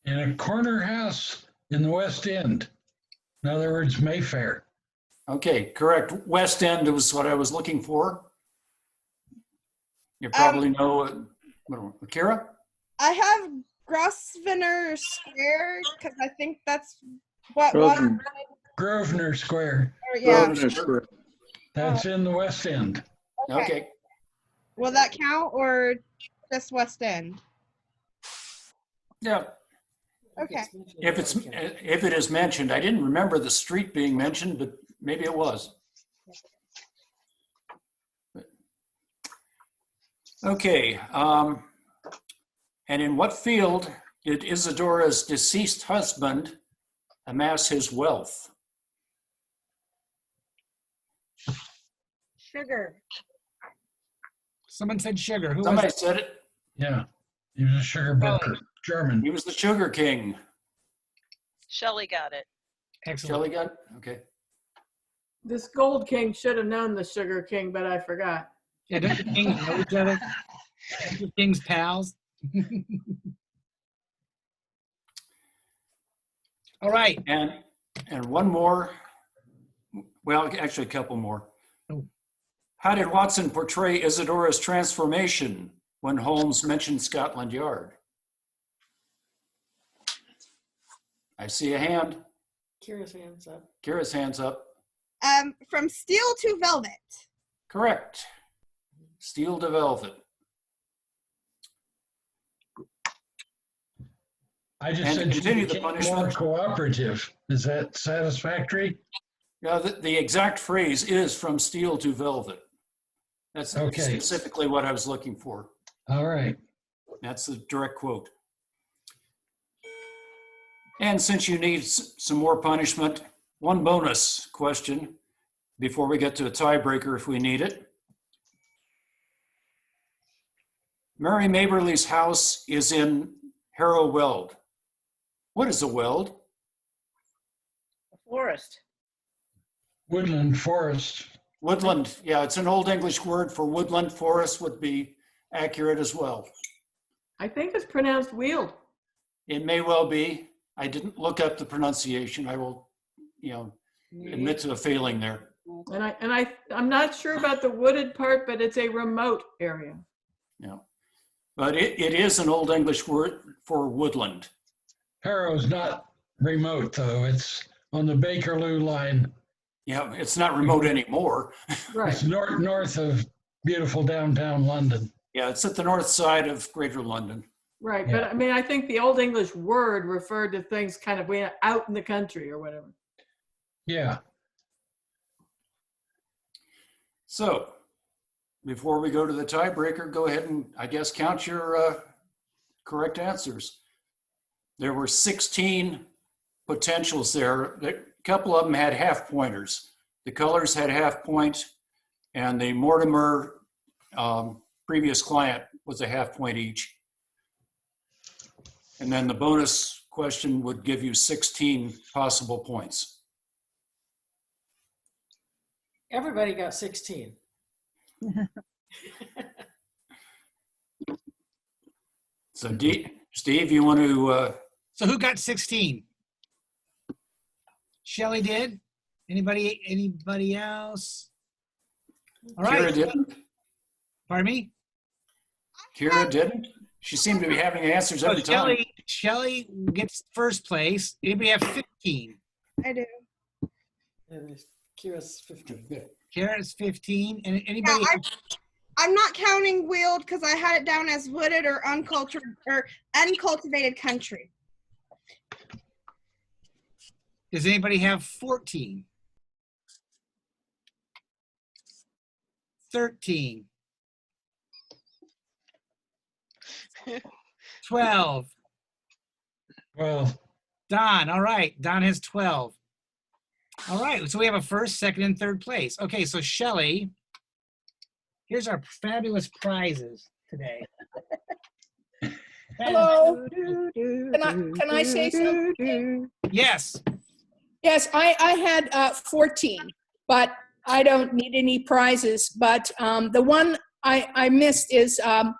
In a corner house in the West End. In other words, Mayfair. Okay, correct. West End was what I was looking for. You probably know, Kira? I have Grosvenor Square because I think that's what one. Grosvenor Square. Yeah. Grosvenor Square. That's in the West End. Okay. Will that count or just West End? Yeah. Okay. If it is mentioned, I didn't remember the street being mentioned, but maybe it was. Okay. And in what field did Isadora's deceased husband amass his wealth? Sugar. Someone said sugar. Who Somebody was it? said it. Yeah. He was a sugar broker. German. He was the Sugar King. Shelley got it. Excellent. Shelley got it? Okay. This Gold King should have known the Sugar King, but I forgot. Yeah, don't the kings know each other? Aren't the king's pals? All right. And one more. Well, actually, a couple more. Oh. How did Watson portray Isadora's transformation when Holmes mentioned Scotland Yard? I see a hand. Kira's hands up. Kira's hands up. From steel to velvet. Correct. Steel to velvet. I just And to said you continue the became more punishment. cooperative. Is that satisfactory? Yeah, the exact phrase is from steel to velvet. That's Okay. specifically what I was looking for. All right. That's the direct quote. And since you need some more punishment, one bonus question before we get to a tiebreaker if we need it. Mary Maberly's house is in Harrow Weald. What is a weald? A forest. Woodland forest. Woodland, yeah, it's an Old English word for woodland. Forest would be accurate as well. I think it's pronounced Weald. It may well be. I didn't look up the pronunciation. I will, admit to a failing there. And I'm not sure about the wooded part, but it's a remote area. Yeah, but it is an Old English word for woodland. Harrow's not remote, though. It's on the Bakerloo line. Yeah, it's not remote anymore. Right. It's north of beautiful downtown London. Yeah, it's at the north side of Greater London. Right, Yeah. but I mean, I think the Old English word referred to things kind of way out in the country or whatever. Yeah. So, before we go to the tiebreaker, go ahead and, I guess, count your correct answers. There were 16 potentials there. A couple of them had half pointers. The colors had half point, and the Mortimer previous client was a half point each. And then the bonus question would give you 16 possible points. Everybody got 16. So Steve, you want to... So who got 16? Shelley did? Anybody else? All right. Kira didn't? Pardon me? Kira didn't? She seemed to be having answers every time. Shelley gets first place. Anybody have 15? I do. And Kira's 15. Kira's 15. And anybody? Yeah, I'm not counting Weald because I had it down as wooded or uncultured or uncultivated country. Does anybody have 14? 13. 12. Well, Don, all right. Don has 12. All right, so we have a first, second, and third place. Okay, so Shelley here's our fabulous prizes today. Hello. Can I say something? Yes. Yes, I had 14, but I don't need any prizes. But the one I missed is the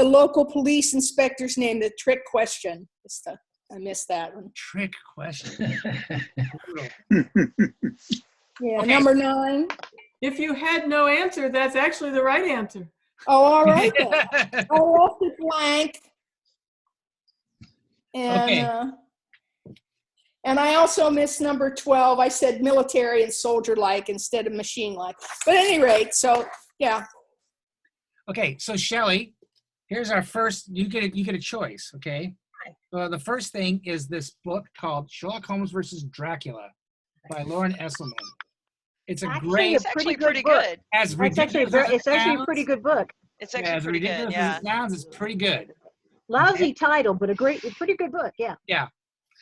local police inspector's name, the trick question. I missed that one. Trick question. Yeah, number 9. If you had no answer, that's actually the right answer. Oh, all right then. I left it blank. And, Okay. And I also missed number 12. I said military and soldier-like instead of machine-like. But at any rate, so yeah. Okay, so Shelley, here's our first. You get a choice. Okay. The first thing is this book called Sherlock Holmes versus Dracula by Lauren Esselman. It's a great. It's actually pretty good. As It's actually ridiculous as it's actually a pretty good book. It's actually pretty good. Ridiculous Yeah. as it sounds, it's pretty good. Lousy title, but a pretty good book. Yeah. Yeah.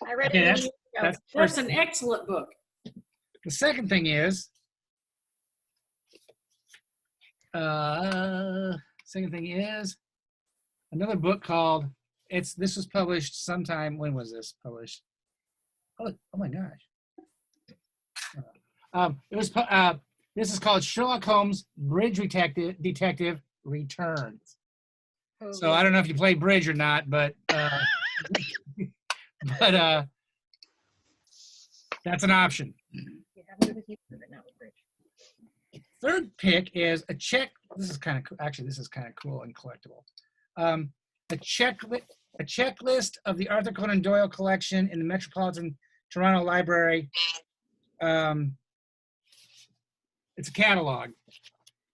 I read Okay, it. that's That's the first an thing. excellent book. The second thing is, another book called. This was published sometime. When was this published? Oh my gosh. This is called Sherlock Holmes Bridge Detective Returns. So I don't know if you play bridge or not, but that's an option. Third pick is a check. This is kind of cool and collectible. A checklist of the Arthur Conan Doyle collection in the Metropolitan Toronto Library. It's a catalog.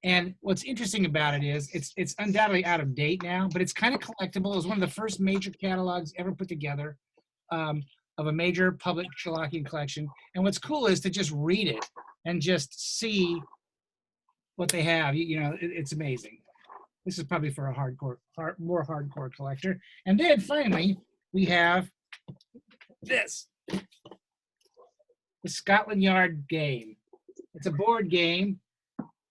And what's interesting about it is it's undoubtedly out of date now, but it's kind of collectible. It was one of the first major catalogs ever put together of a major public Sherlockian collection. And what's cool is to just read it and just see what they have. It's amazing. This is probably for a more hardcore collector. And then finally, we have this, the Scotland Yard game. It's a board game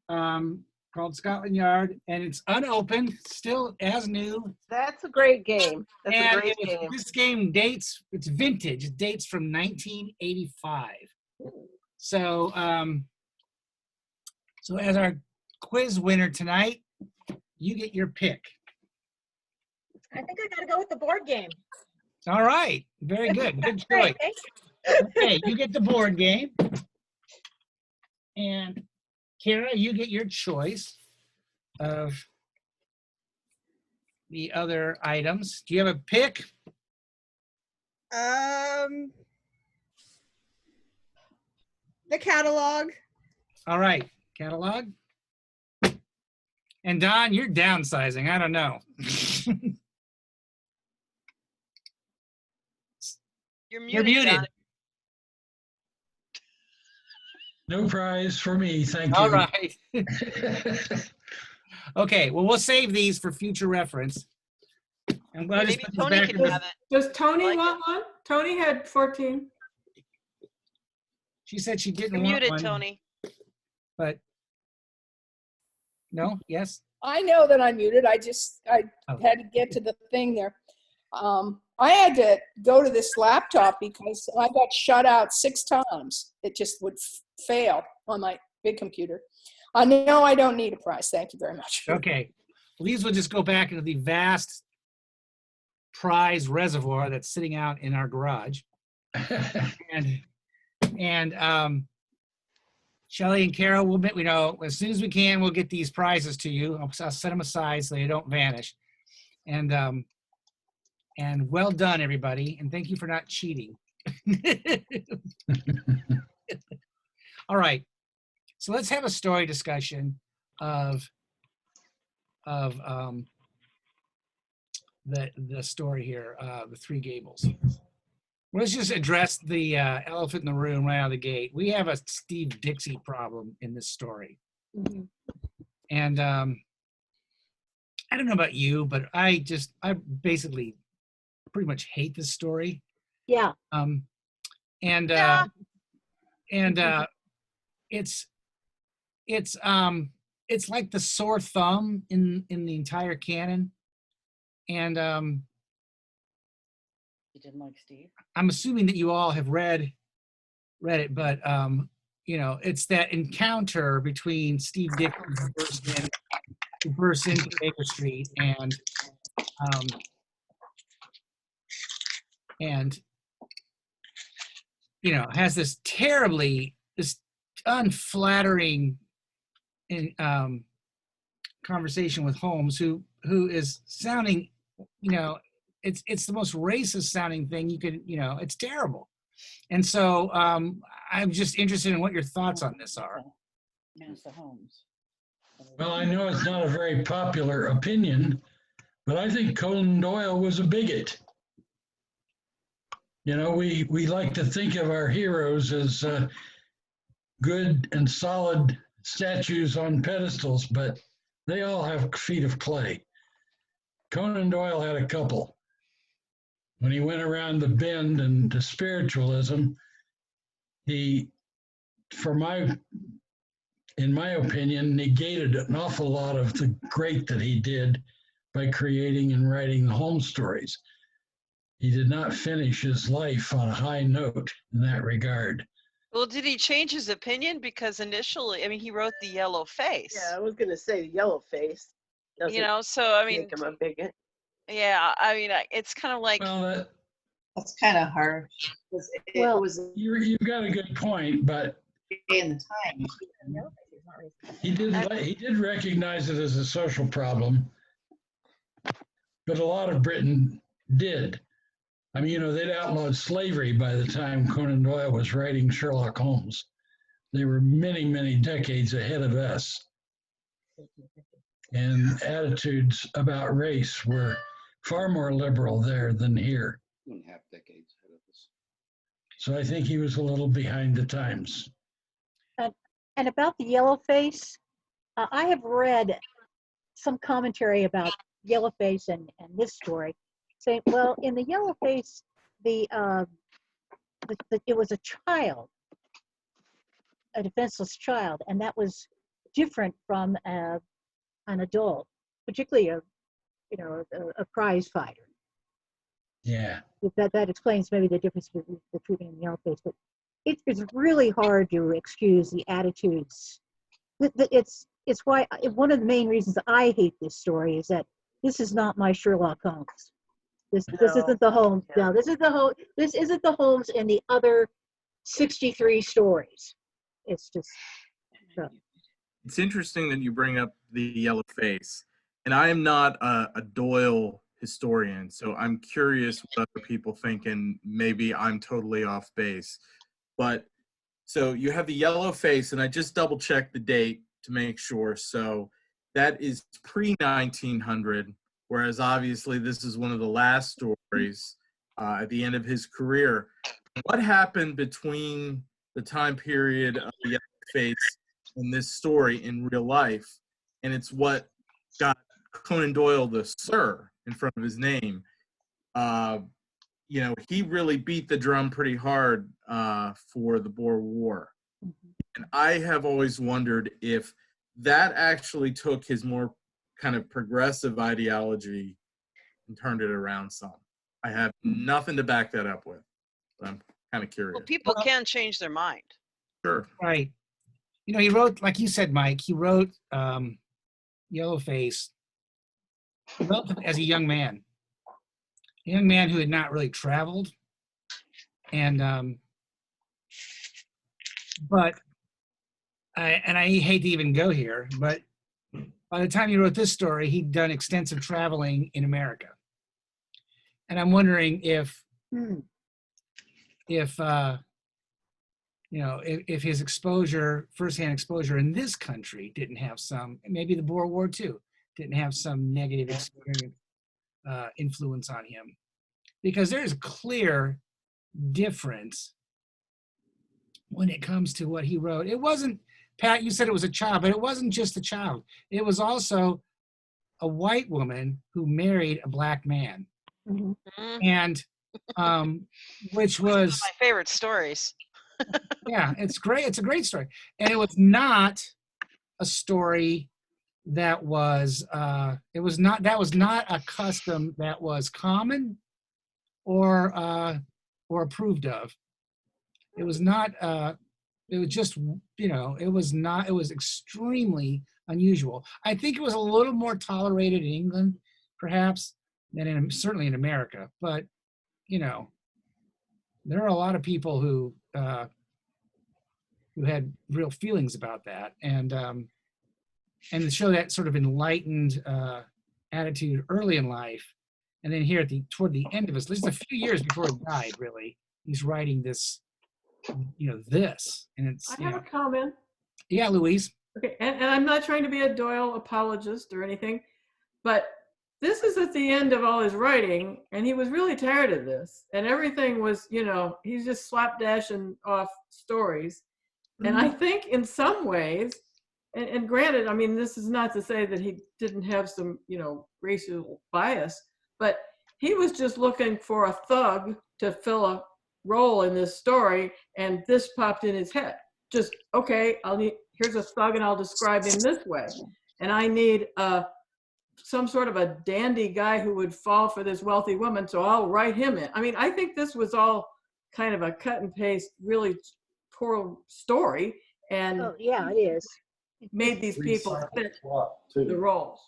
called Scotland Yard, and it's unopened, still as new. That's a great game. That's And a great game. this game it's vintage. It dates from 1985. So, so as our quiz winner tonight, you get your pick. I think I gotta go with the board game. All right, very good. Good choice. Okay, you get the board game. And Kara, you get your choice of the other items. Do you have a pick? The catalog. All right, catalog. And Don, you're downsizing. I don't know. You're muted. Don. No prize for me, thank you. All right. Okay, well, we'll save these for future reference. And we'll just Maybe put this Tony back can in the- have it. Does Tony Like want one? Tony had 14. She said she didn't You're want muted, one, Tony. but no, yes. I know that I'm muted. I had to get to the thing there. I had to go to this laptop because I got shut out 6 times. It just would fail on my big computer. No, I don't need a prize. Thank you very much. Okay, well, these will just go back into the vast prize reservoir that's sitting out in our garage. and Shelley and Kara will, as soon as we can, we'll get these prizes to you. I'll set them aside so they don't vanish. And well done, everybody. And thank you for not cheating. All right. So let's have a story discussion of the story here, the Three Gables. Let's just address the elephant in the room right out of the gate. We have a Steve Dixie problem in this story. Mm-hmm. And I don't know about you, but I basically pretty much hate this story. Yeah. It's it's like the sore thumb in the entire canon. And You didn't like Steve? I'm assuming that you all have read it, but you know, it's that encounter between Steve Dixon who bursts into Baker Street and you know, has this unflattering conversation with Holmes, who is sounding, you know, it's the most racist sounding thing you could, you know, it's terrible. And so I'm just interested in what your thoughts on this are. Master Holmes. Well, I know it's not a very popular opinion, but I think Conan Doyle was a bigot. You know, we like to think of our heroes as good and solid statues on pedestals, but they all have feet of clay. Conan Doyle had a couple. When he went around the bend and to spiritualism, he, in my opinion, negated an awful lot of the great that he did by creating and writing the Holmes stories. He did not finish his life on a high note in that regard. Well, did he change his opinion? Because initially, I mean, he wrote The Yellow Face. Yeah, I was gonna say Yellow Face. You know, so I mean, Make him a bigot. yeah, I mean, it's kind of like. Well, That's kind of harsh. It was you've got a good point, but in the time. he did recognize it as a social problem, but a lot of Britain did. I mean, you know, they'd outlawed slavery by the time Conan Doyle was writing Sherlock Holmes. They were many, many decades ahead of us. And attitudes about race were far more liberal there than here. 2.5 decades ahead of us. So I think he was a little behind the times. And about the yellow face, I have read some commentary about yellow face and this story, saying, well, in the yellow face, it was a child, a defenseless child, and that was different from an adult, particularly a prize fighter. Yeah. That explains maybe the difference between the treatment and the yellow face, but it's really hard to excuse the attitudes. It's why one of the main reasons I hate this story is that this is not my Sherlock Holmes. This isn't the Holmes. No, this isn't the Holmes in the other 63 stories. It's just. It's interesting that you bring up the yellow face, and I am not a Doyle historian, so I'm curious what other people think, and maybe I'm totally off base. But so you have the yellow face, and I just double checked the date to make sure. So that is pre-1900, whereas obviously this is one of the last stories at the end of his career. What happened between the time period of the yellow face and this story in real life? And it's what got Conan Doyle the Sir in front of his name. You know, he really beat the drum pretty hard for the Boer War. And I have always wondered if that actually took his more kind of progressive ideology and turned it around some. I have nothing to back that up with, but I'm kind of curious. Well, people can change their mind. Sure. Right. You know, he wrote, like you said, Mike, he wrote Yellow Face as a young man. A young man who had not really traveled. And, but, I hate to even go here, but by the time he wrote this story, he'd done extensive traveling in America. And I'm wondering if his exposure, firsthand exposure in this country didn't have some, maybe the Boer War too, didn't have some negative experience, influence on him. Because there's a clear difference when it comes to what he wrote. It wasn't, Pat, you said it was a child, but it wasn't just a child. It was also a white woman who married a black man. And which was my favorite stories. Yeah, it's great. It's a great story. And it was not a story that was that was not a custom that was common or approved of. It was not it was just, it was extremely unusual. I think it was a little more tolerated in England perhaps than certainly in America, but there are a lot of people who had real feelings about that, and to show that sort of enlightened attitude early in life, and then here toward the end of his, just a few years before he died, really, he's writing this, this, and it's, I have a comment. Yeah, Louise. Okay, and I'm not trying to be a Doyle apologist or anything, but this is at the end of all his writing, and he was really tired of this, and everything was, he's just slapdashing off stories. And I think in some ways, and granted, I mean, this is not to say that he didn't have some, racial bias, but he was just looking for a thug to fill a role in this story, and this popped in his head. Just, okay, here's a thug, and I'll describe him this way. And I need some sort of a dandy guy who would fall for this wealthy woman, so I'll write him in. I mean, I think this was all kind of a cut and paste, really poor story, and yeah, it is. Made these people fit the roles.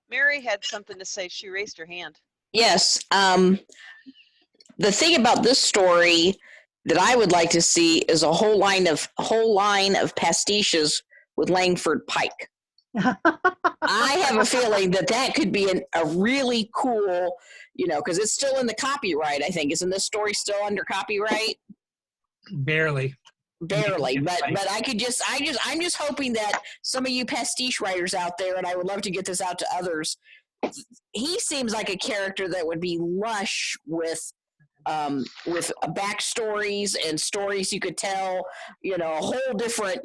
Mary had something to say. She raised her hand. Yes. The thing about this story that I would like to see is a whole line of pastiches with Langford Pike. I have a feeling that could be a really cool, because it's still in the copyright. I think isn't this story still under copyright? Barely, but I'm just hoping that some of you pastiche writers out there, and I would love to get this out to others. He seems like a character that would be lush with backstories and stories you could tell, a whole different,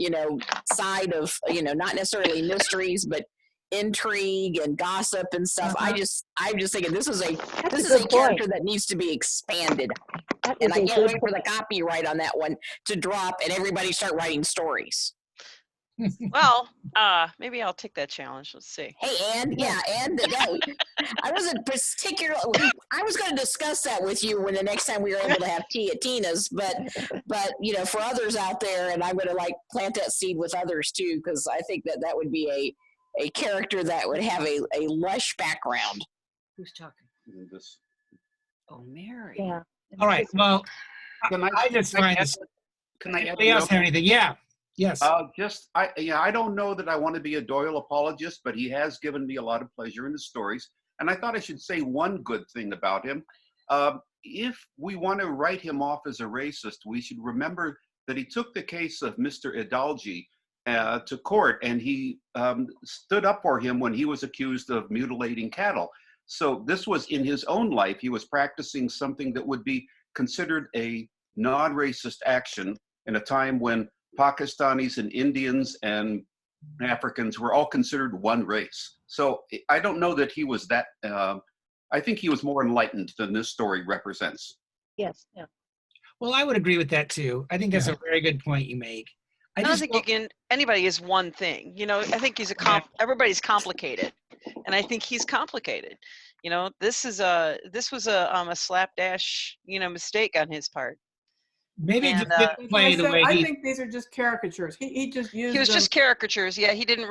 side of, not necessarily mysteries, but intrigue and gossip and stuff. I'm just thinking this is a character that needs to be expanded. And I can't wait for the copyright on that one to drop and everybody start writing stories. Well, maybe I'll take that challenge. Let's see. Hey, I wasn't particularly. I was going to discuss that with you when the next time we were able to have tea at Tina's, but for others out there, and I'm going to plant that seed with others too, because I think that would be a character that would have a lush background. Who's talking? Oh, Mary. Yeah. All right. Well, I just find Can I add anybody else have anything? Yeah. Yes. I don't know that I want to be a Doyle apologist, but he has given me a lot of pleasure in the stories. And I thought I should say one good thing about him. If we want to write him off as a racist, we should remember that he took the case of Mr. Idalgi to court, and he stood up for him when he was accused of mutilating cattle. So this was in his own life. He was practicing something that would be considered a non-racist action in a time when Pakistanis and Indians and Africans were all considered one race. So I don't know that he was that, I think he was more enlightened than this story represents. Yes, yeah. Well, I would agree with that too. I think that's a very good point you make. I don't think anybody is one thing. I think everybody's complicated, and I think he's complicated. This was a slapdash, mistake on his part. Maybe just didn't play the way I think these are just caricatures. He just used. He was just caricatures. Yeah, he didn't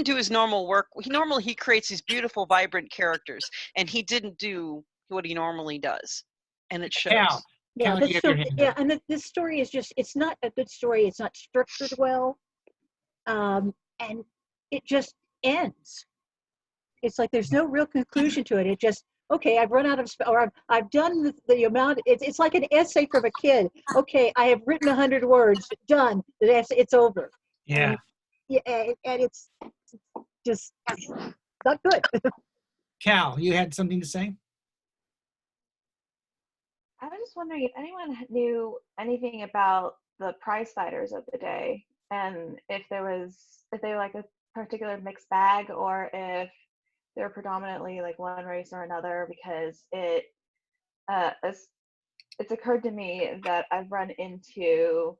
do his normal work. He creates these beautiful, vibrant characters, and he didn't do what he normally does, and it shows. Yeah, and this story is it's not a good story. It's not structured well, and it just ends. It's like there's no real conclusion to it. It just, okay, I've run out of, or I've done the amount. It's like an essay from a kid. Okay, I have written 100 words. Done. It's over. Yeah. And it's just not good. Cal, you had something to say? I was just wondering if anyone knew anything about the prize fighters of the day, and if they were like a particular mixed bag, or if they're predominantly like one race or another, because it's occurred to me that I've run into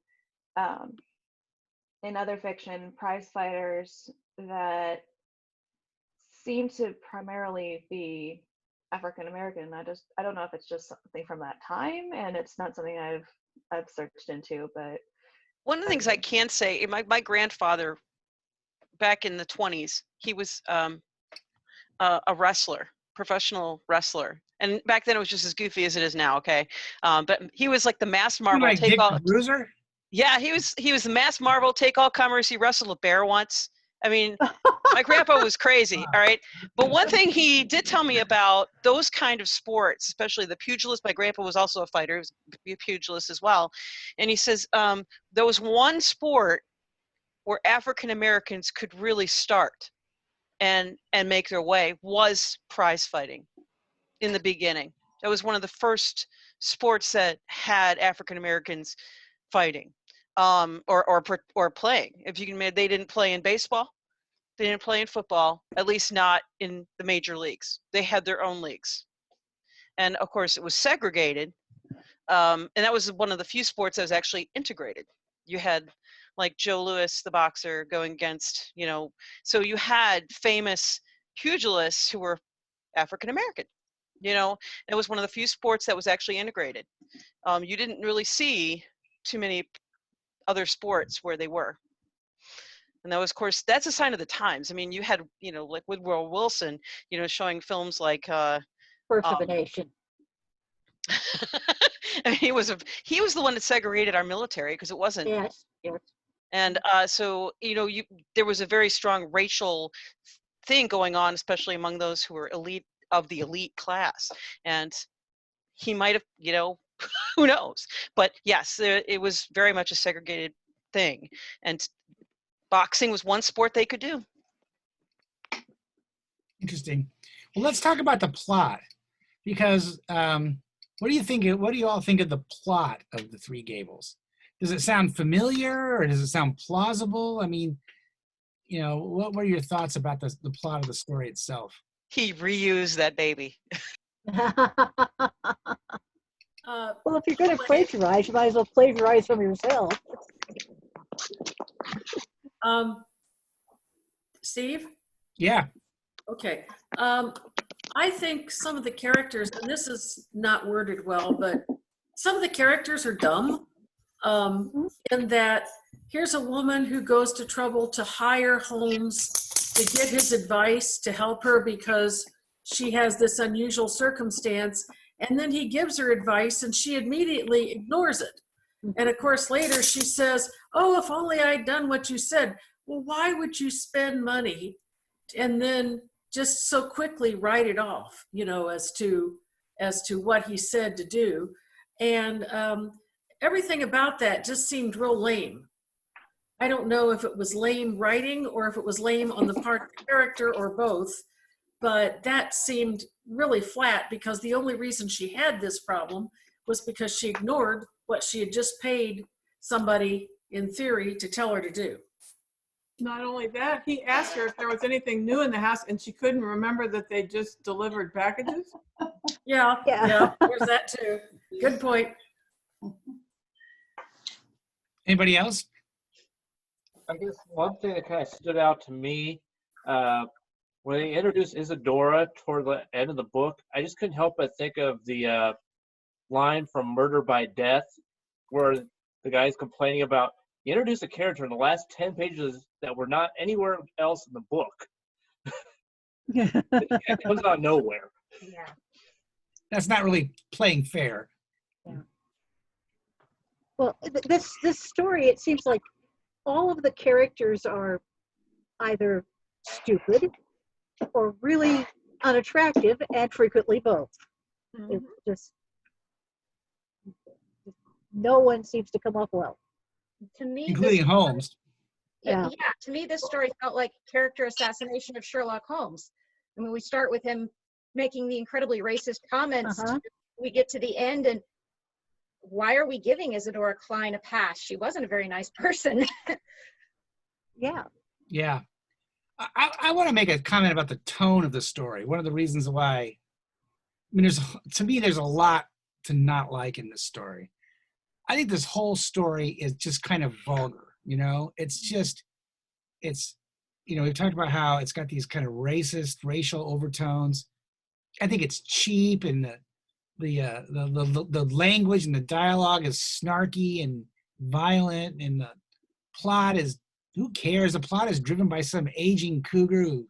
in other fiction, prize fighters that seem to primarily be African American. I don't know if it's just something from that time, and it's not something I've searched into, but One of the things I can say, my grandfather, back in the 20s, he was a wrestler, professional wrestler. And back then it was just as goofy as it is now, okay? But he was like the mass marvel like take Dick all. the Bruiser? Yeah, he was the mass marvel take all comers. He wrestled a bear once. I mean, my grandpa was crazy, all right? But one thing he did tell me about those kind of sports, especially the pugilist, my grandpa was also a fighter, he was a pugilist as well. And he says there was one sport where African Americans could really start and make their way was prize fighting in the beginning. That was one of the first sports that had African Americans fighting or playing. If you can, they didn't play in baseball, they didn't play in football, at least not in the major leagues. They had their own leagues, and of course it was segregated. And that was one of the few sports that was actually integrated. You had like Joe Louis, the boxer, going against, so you had famous pugilists who were African American. It was one of the few sports that was actually integrated. You didn't really see too many other sports where they were. And that was, of course, that's a sign of the times. I mean, you had, like Woodrow Wilson, showing films like Birth of a Nation. I mean, he was the one that segregated our military because it wasn't. Yes. And so, there was a very strong racial thing going on, especially among those who were the elite class. And he might have, who knows? But yes, it was very much a segregated thing. And boxing was one sport they could do. Interesting. Well, let's talk about the plot, because what do you all think of the plot of The Three Gables? Does it sound familiar, or does it sound plausible? I mean, what were your thoughts about the plot of the story itself? He reused that baby. Well, if you're going to plagiarize, you might as well plagiarize from yourself. Steve? Yeah. Okay. I think some of the characters, and this is not worded well, but some of the characters are dumb. In that here's a woman who goes to trouble to hire Holmes to get his advice to help her because she has this unusual circumstance. And then he gives her advice and she immediately ignores it. And of course, later she says, oh, if only I'd done what you said. Well, why would you spend money and then just so quickly write it off, as to what he said to do? And everything about that just seemed real lame. I don't know if it was lame writing or if it was lame on the part of the character or both, but that seemed really flat because the only reason she had this problem was because she ignored what she had just paid somebody, in theory, to tell her to do. Not only that, he asked her if there was anything new in the house and she couldn't remember that they just delivered packages. Yeah, there's that too. Good point. Anybody else? I guess one thing that kind of stood out to me, when they introduced Isadora toward the end of the book, I just couldn't help but think of the line from Murder by Death, where the guy's complaining about, you introduced a character in the last 10 pages that were not anywhere else in the book. It comes out of nowhere. Yeah. That's not really playing fair. Yeah. Well, this story, it seems like all of the characters are either stupid or really unattractive, and frequently both. Mm-hmm. It's just, no one seems to come up well. To me, including Holmes. Yeah. To me, this story felt like character assassination of Sherlock Holmes. I mean, we start with him making the incredibly racist comments. We get to the end, and why are we giving Isadora Klein a pass? She wasn't a very nice person. Yeah. Yeah. I want to make a comment about the tone of the story. One of the reasons why, to me, there's a lot to not like in this story. I think this whole story is just kind of vulgar. You know, it's, you know, we've talked about how it's got these kind of racial overtones. I think it's cheap, and the language and the dialogue is snarky and violent, and the plot is, who cares? The plot is driven by some aging cougar who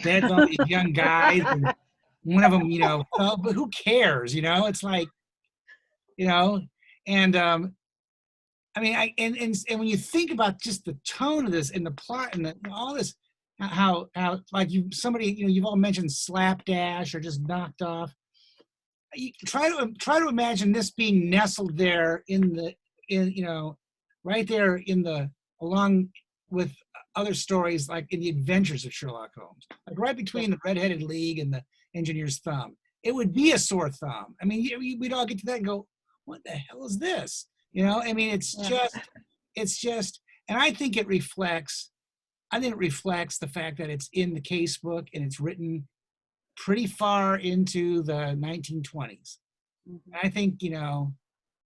beds on these young guys, and one of them, you know, but who cares? You know, it's like, you know, and I mean, and when you think about just the tone of this and the plot and all this, how like somebody, you know, you've all mentioned slapdash or just knocked off. You try to imagine this being nestled there in you know, right there along with other stories like in the Adventures of Sherlock Holmes, like right between the Red-Headed League and the Engineer's Thumb. It would be a sore thumb. I mean, we'd all get to that and go, "What the hell is this?" You know, I mean, it's just, and I think it reflects the fact that it's in the case book and it's written pretty far into the 1920s. I think, you know,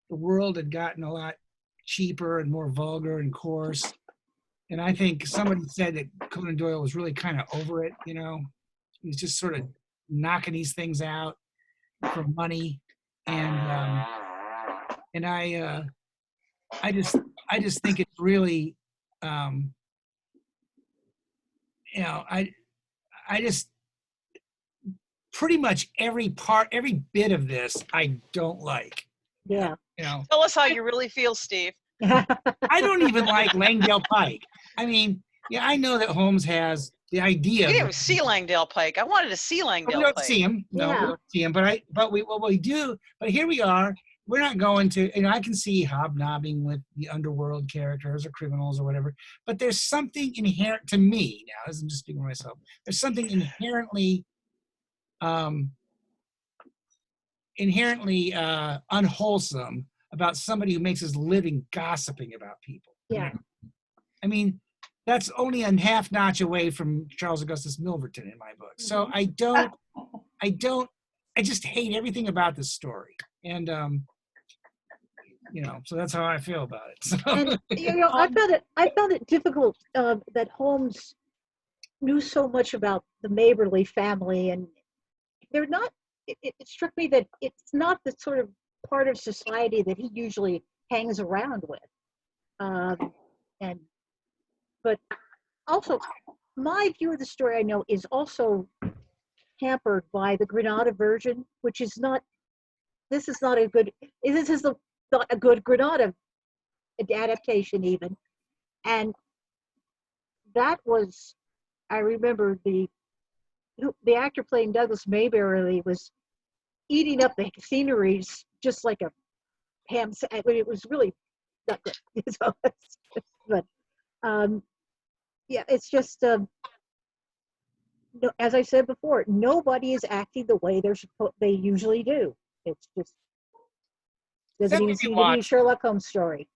the world had gotten a lot cheaper and more vulgar and coarse. And I think somebody said that Conan Doyle was really kind of over it, you know. He was just sort of knocking these things out for money. And I just think it's really, you know, I just, pretty much every bit of this I don't like. Yeah. You know, Tell us how you really feel, Steve. I don't even like Langdale Pike. I mean, yeah, I know that Holmes has the idea. We didn't even see Langdale Pike. I wanted to see Langdale We don't Pike. see him. No, we don't see him. But we do. But here we are. We're not going to. You know, I can see hobnobbing with the underworld characters or criminals or whatever. But there's something inherent to me now. As I'm just speaking for myself. There's something inherently unwholesome about somebody who makes his living gossiping about people. Yeah. I mean, that's only a half notch away from Charles Augustus Milverton in my book. So I just hate everything about this story. And, you know, so that's how I feel about it. So. And, you know, I found it difficult that Holmes knew so much about the Maberly family, and they're not, it struck me that it's not the sort of part of society that he usually hangs around with. But also, my view of the story, I know, is also hampered by the Granada version, which is not, this is not a good Granada adaptation even. And that was, I remember the actor playing Douglas Mayberry was eating up the sceneries just like a ham. I mean, it was really not good. So, but yeah, it's just as I said before, nobody is acting the way they usually do. It's just doesn't even seem to be a Sherlock Holmes story.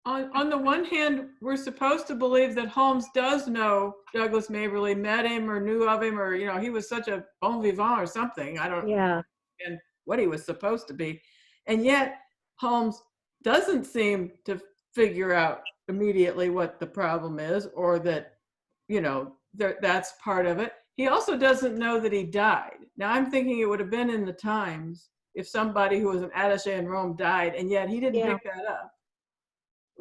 On the one hand, we're supposed to believe that Holmes does know Douglas Maberly, met him or knew of him, or, you know, he was such a bon vivant or something. I don't know what he was supposed to be. And yet Holmes doesn't seem to figure out immediately what the problem is, or that, you know, that's part of it. He also doesn't know that he died. Now I'm thinking it would have been in the Times if somebody who was an attaché in Rome died, and yet he didn't pick that up.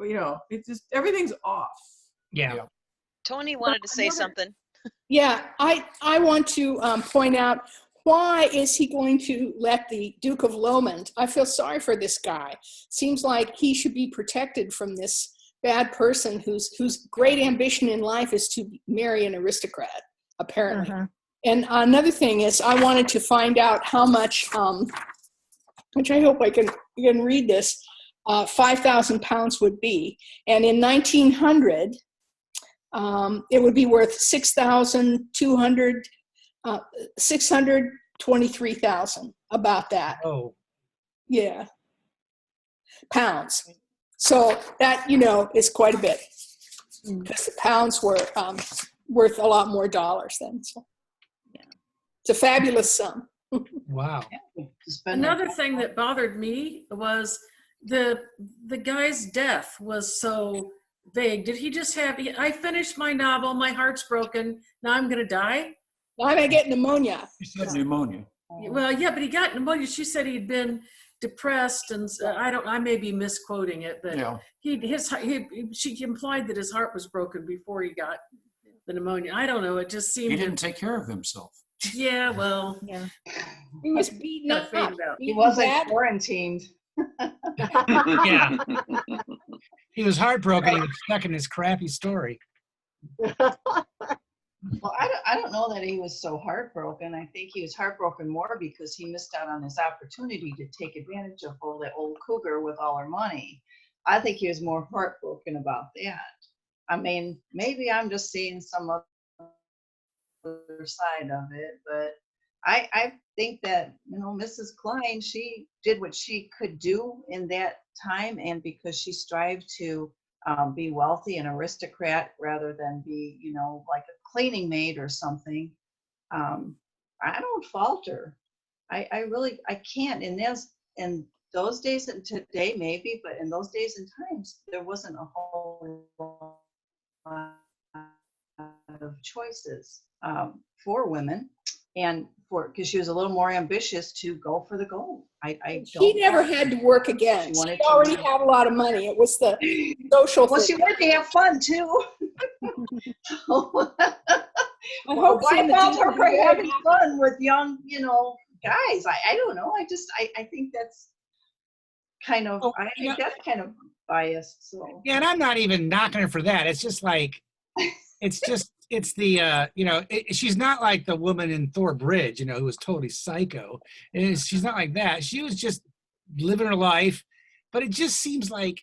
You know, it's just, everything's off. Yeah. Tony wanted to say something. Yeah, I want to point out, why is he going to let the Duke of Lomond? I feel sorry for this guy. Seems like he should be protected from this bad person whose great ambition in life is to marry an aristocrat, apparently. And another thing is, I wanted to find out how much, which I hope I can read this, 5,000 pounds would be. And in 1900, it would be worth 623,000, about that. Oh. Yeah. Pounds. So that, you know, is quite a bit, because the pounds were worth a lot more dollars then. So yeah, it's a fabulous sum. Wow. Another thing that bothered me was the guy's death was so vague. Did he just have, I finished my novel, my heart's broken, now I'm gonna die? Now I'm gonna get pneumonia. She said pneumonia. Well, yeah, but he got pneumonia. She said he'd been depressed, and I may be misquoting it, but Yeah. she implied that his heart was broken before he got the pneumonia. I don't know. It just seemed He didn't take care of himself. Yeah, well, yeah. He was beaten Gotta up. fade it out. He beaten wasn't bad. quarantined. Yeah. He was heartbroken. He was stuck in this crappy story. Well, I don't know that he was so heartbroken. I think he was heartbroken more because he missed out on his opportunity to take advantage of that old cougar with all her money. I think he was more heartbroken about that. I mean, maybe I'm just seeing some other side of it, but I think that, you know, Mrs. Klein, she did what she could do in that time, and because she strived to be wealthy and aristocrat rather than be, you know, like a cleaning maid or something. I don't falter. I really, I can't. In those days and today maybe, but in those days and times, there wasn't a whole lot of choices for women, and because she was a little more ambitious to go for the gold. She never had to work again. She already had a lot of money. It was the social Well, thing. she wanted to have fun too. I hope why some of fault these her for people- having fun with young, you know, guys? I don't know. I think that's kind of, I think that's kind of biased. So Yeah, and I'm not even knocking her for that. It's just like, it's the, you know, she's not like the woman in Thor Bridge, you know, who was totally psycho. She's not like that. She was just living her life, but it just seems like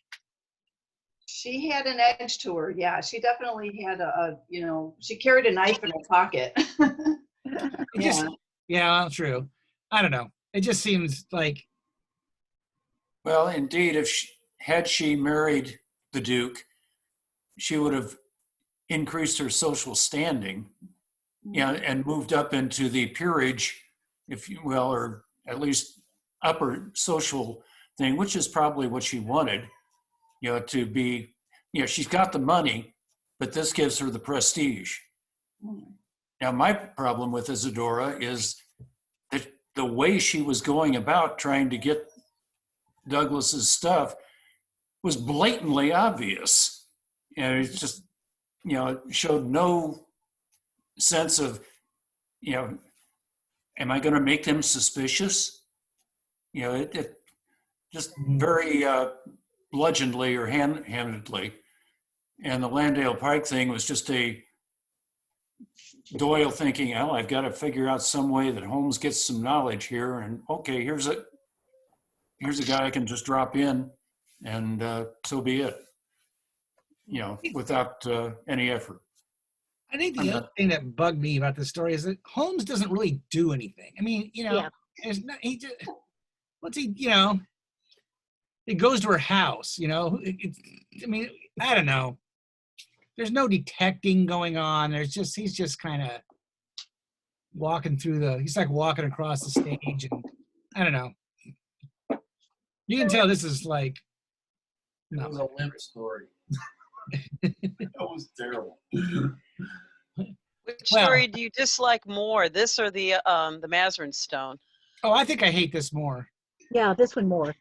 she had an edge to her. Yeah, she definitely had you know, she carried a knife in her pocket. it just, yeah, well, true. I don't know. It just seems like, Well, indeed, had she married the Duke, she would have increased her social standing, you know, and moved up into the peerage, if you will, or at least upper social thing, which is probably what she wanted, you know, to be, you know, she's got the money, but this gives her the prestige. Now, my problem with Isadora is that the way she was going about trying to get Douglas's stuff was blatantly obvious. And it's just, you know, it showed no sense of, you know, am I going to make them suspicious? You know, it just very bludgeonly or handedly. And the Landale Pike thing was just a Doyle thinking, oh, I've got to figure out some way that Holmes gets some knowledge here. And okay, here's a guy I can just drop in, and so be it. You know, without any effort. I think the other thing that bugged me about this story is that Holmes doesn't really do anything. I mean, you know, there's not, he just, what's he, you know, he goes to her house, you know, I mean, I don't know. There's no detecting going on. He's just kind of walking through he's like walking across the stage, and I don't know. You can tell this is like, It was a limp story. That was terrible. Which story do you dislike more, this or the Mazarin Stone? Oh, I think I hate this more. Yeah, this one more.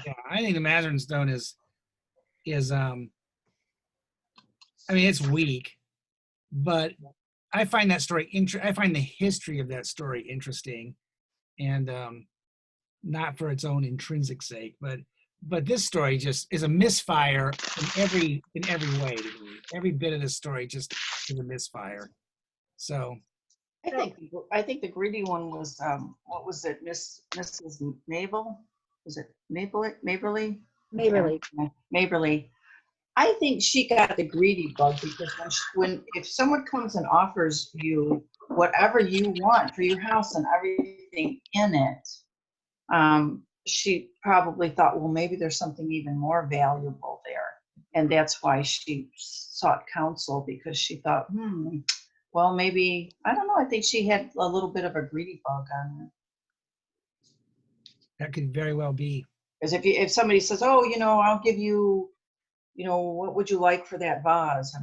Yeah, I think the Mazarin Stone is I mean, it's weak, but I find that story I find the history of that story interesting, and not for its own intrinsic sake, but this story just is a misfire in every way. Every bit of this story just is a misfire. So I think the greedy one was what was it, Mrs. Mabel? Was it Maberly? Maberly. I think she got the greedy bug because if someone comes and offers you whatever you want for your house and everything in it, she probably thought, well, maybe there's something even more valuable there, and that's why she sought counsel, because she thought, well, maybe, I don't know. I think she had a little bit of a greedy bug on her. that could very well be. Because if somebody says, oh, you know, I'll give you you know, what would you like for that vase?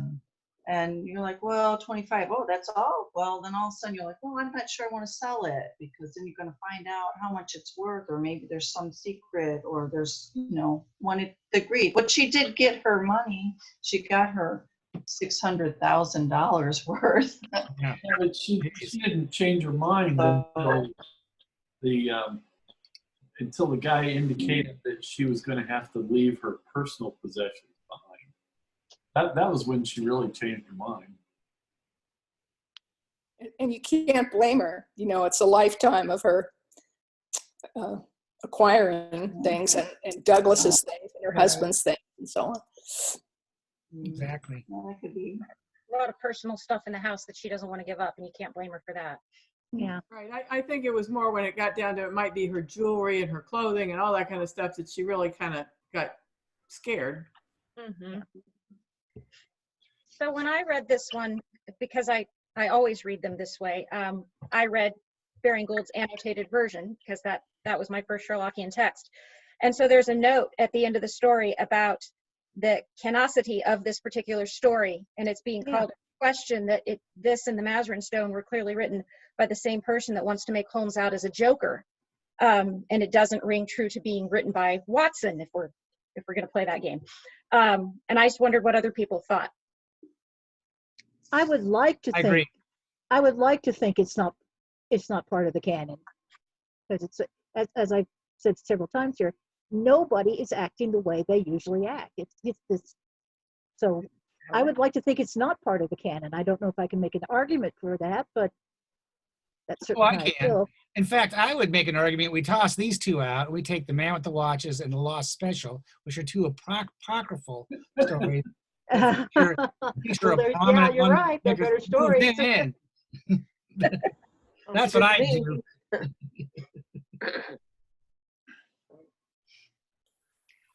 And you're like, well, 25. Oh, that's all? Well, then all of a sudden you're like, well, I'm not sure I want to sell it, because then you're going to find out how much it's worth, or maybe there's some secret, or there's, you know, wanted the greed. But she did get her money. She got her $600,000 worth. Yeah, but she didn't change her mind until the guy indicated that she was going to have to leave her personal possessions behind. That was when she really changed her mind. And you can't blame her. You know, it's a lifetime of her acquiring things, and Douglas's things and her husband's things and so on. Exactly. Well, that could be A lot of personal stuff in the house that she doesn't want to give up, and you can't blame her for that. Yeah. Right. I think it was more when it got down to it might be her jewelry and her clothing and all that kind of stuff that she really kind of got scared. Mm-hmm. So when I read this one, because I always read them this way, I read Baring Gould's annotated version, because that was my first Sherlockian text. And so there's a note at the end of the story about the canosity of this particular story, and it's being called into question that this and the Mazarin Stone were clearly written by the same person that wants to make Holmes out as a joker, and it doesn't ring true to being written by Watson if we're going to play that game. And I just wondered what other people thought. I would like to I think. agree. I would like to think it's not part of the canon, because it's as I've said several times here, nobody is acting the way they usually act. It's this. So I would like to think it's not part of the canon. I don't know if I can make an argument for that, but that's certainly Well, how I I can. feel. In fact, I would make an argument. We toss these two out. We take The Man with the Watches and The Lost Special, which are two apocryphal stories. Feature Well, a yeah, prominent you're one right. They're better stories. in. That's what I do.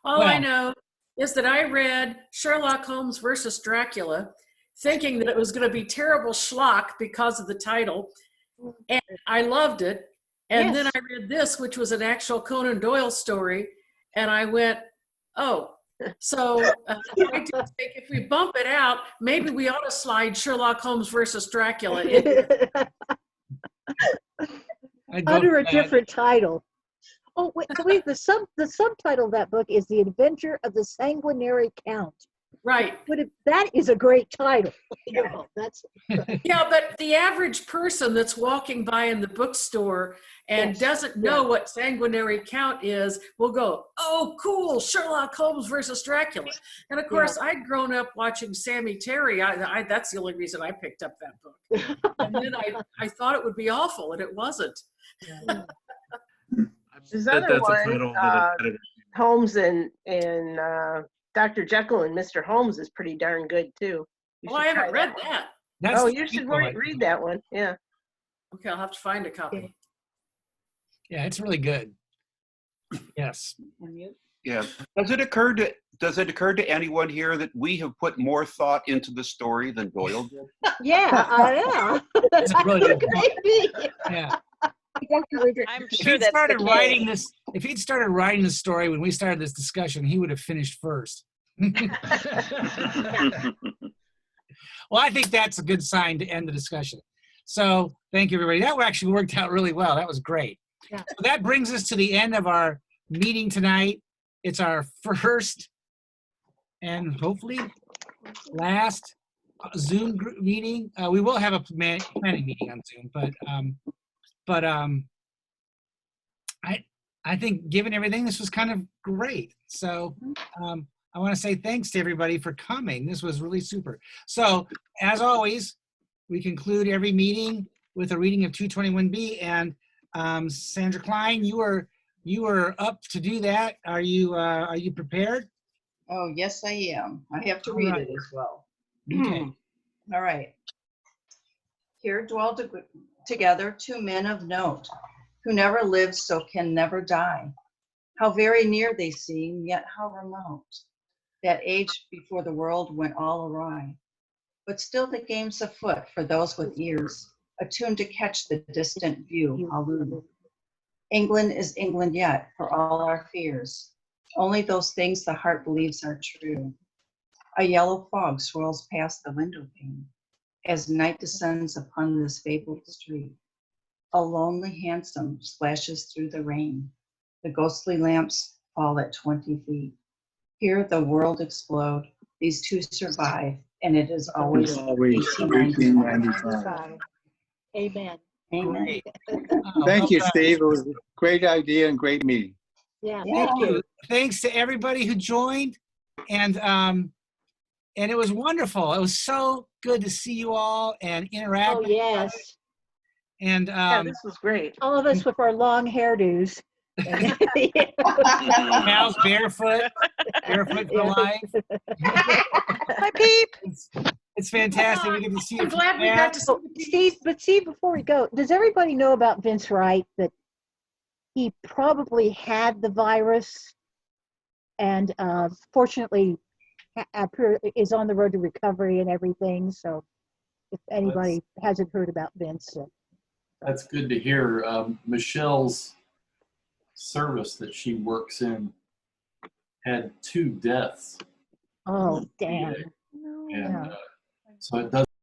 All I know is that I read Sherlock Holmes versus Dracula thinking that it was going to be terrible schlock because of the title, and I loved it. And then I read this, which was an actual Conan Doyle story, and I went, oh. So I do think if we bump it out, maybe we ought to slide Sherlock Holmes versus Dracula in here. Under a different title. Oh, wait, the subtitle of that book is The Adventure of the Sanguinary Count. Right. That is a great title. You know, that's yeah, but the average person that's walking by in the bookstore and doesn't know what sanguinary count is will go, oh, cool, Sherlock Holmes versus Dracula. And of course, I'd grown up watching Sammy Terry. That's the only reason I picked up that book. And then I thought it would be awful, and it wasn't. There's That's other a one, title that Holmes and Dr. Jekyll and Mr. Holmes is pretty darn good too. Oh, I haven't read that. Oh, you should read that one. Yeah. Okay, I'll have to find a copy. Yeah, it's really good. Yes. Yeah. Does it occur to anyone here that we have put more thought into the story than Doyle did? yeah. That's a really good point. Yeah. I'm sure that's the case. If he'd started writing this story when we started this discussion, he would have finished first. Well, I think that's a good sign to end the discussion. So thank you, everybody. That actually worked out really well. That was great. Yeah. So that brings us to the end of our meeting tonight. It's our first and hopefully last Zoom group meeting. We will have a planning meeting on Zoom, but I think given everything, this was kind of great. So I want to say thanks to everybody for coming. This was really super. So as always, we conclude every meeting with a reading of 221B. And Sandra Klein, you are up to do that. Are you prepared? Oh, yes, I am. I have to All read right. it as well. Okay. All right. Here dwell together two men of note, who never lived so can never die. How very near they seem, yet how remote. That age before the world went all awry. But still the game's afoot for those with ears, attuned to catch the distant view. Halloo. England is England yet, for all our fears. Only those things the heart believes are true. A yellow fog swirls past the window pane as night descends upon this fabled street. A lonely hansom splashes through the rain. The ghostly lamps fall at 20 feet. Here the world explode. These two survive, and it is always 1895. Amen. Amen. Great. Thank you, Well done. Steve. It was a great idea and great meeting. Yeah, Thank you. Thanks to everybody who joined, and it was wonderful. It was so good to see you all and interact. Oh, with each other. yes. And Yeah, this was great. All of us with our long hairdos. Mal's barefoot for life. Hi, Peep. It's fantastic. We get to see I'm it. glad we got to see Oh, Steve, before we go, does everybody know about Vince Wright, that he probably had the virus and fortunately is on the road to recovery and everything? So if anybody hasn't heard about Vince. That's good to hear. Michelle's service that she works in had 2 deaths. Oh, damn. And so it does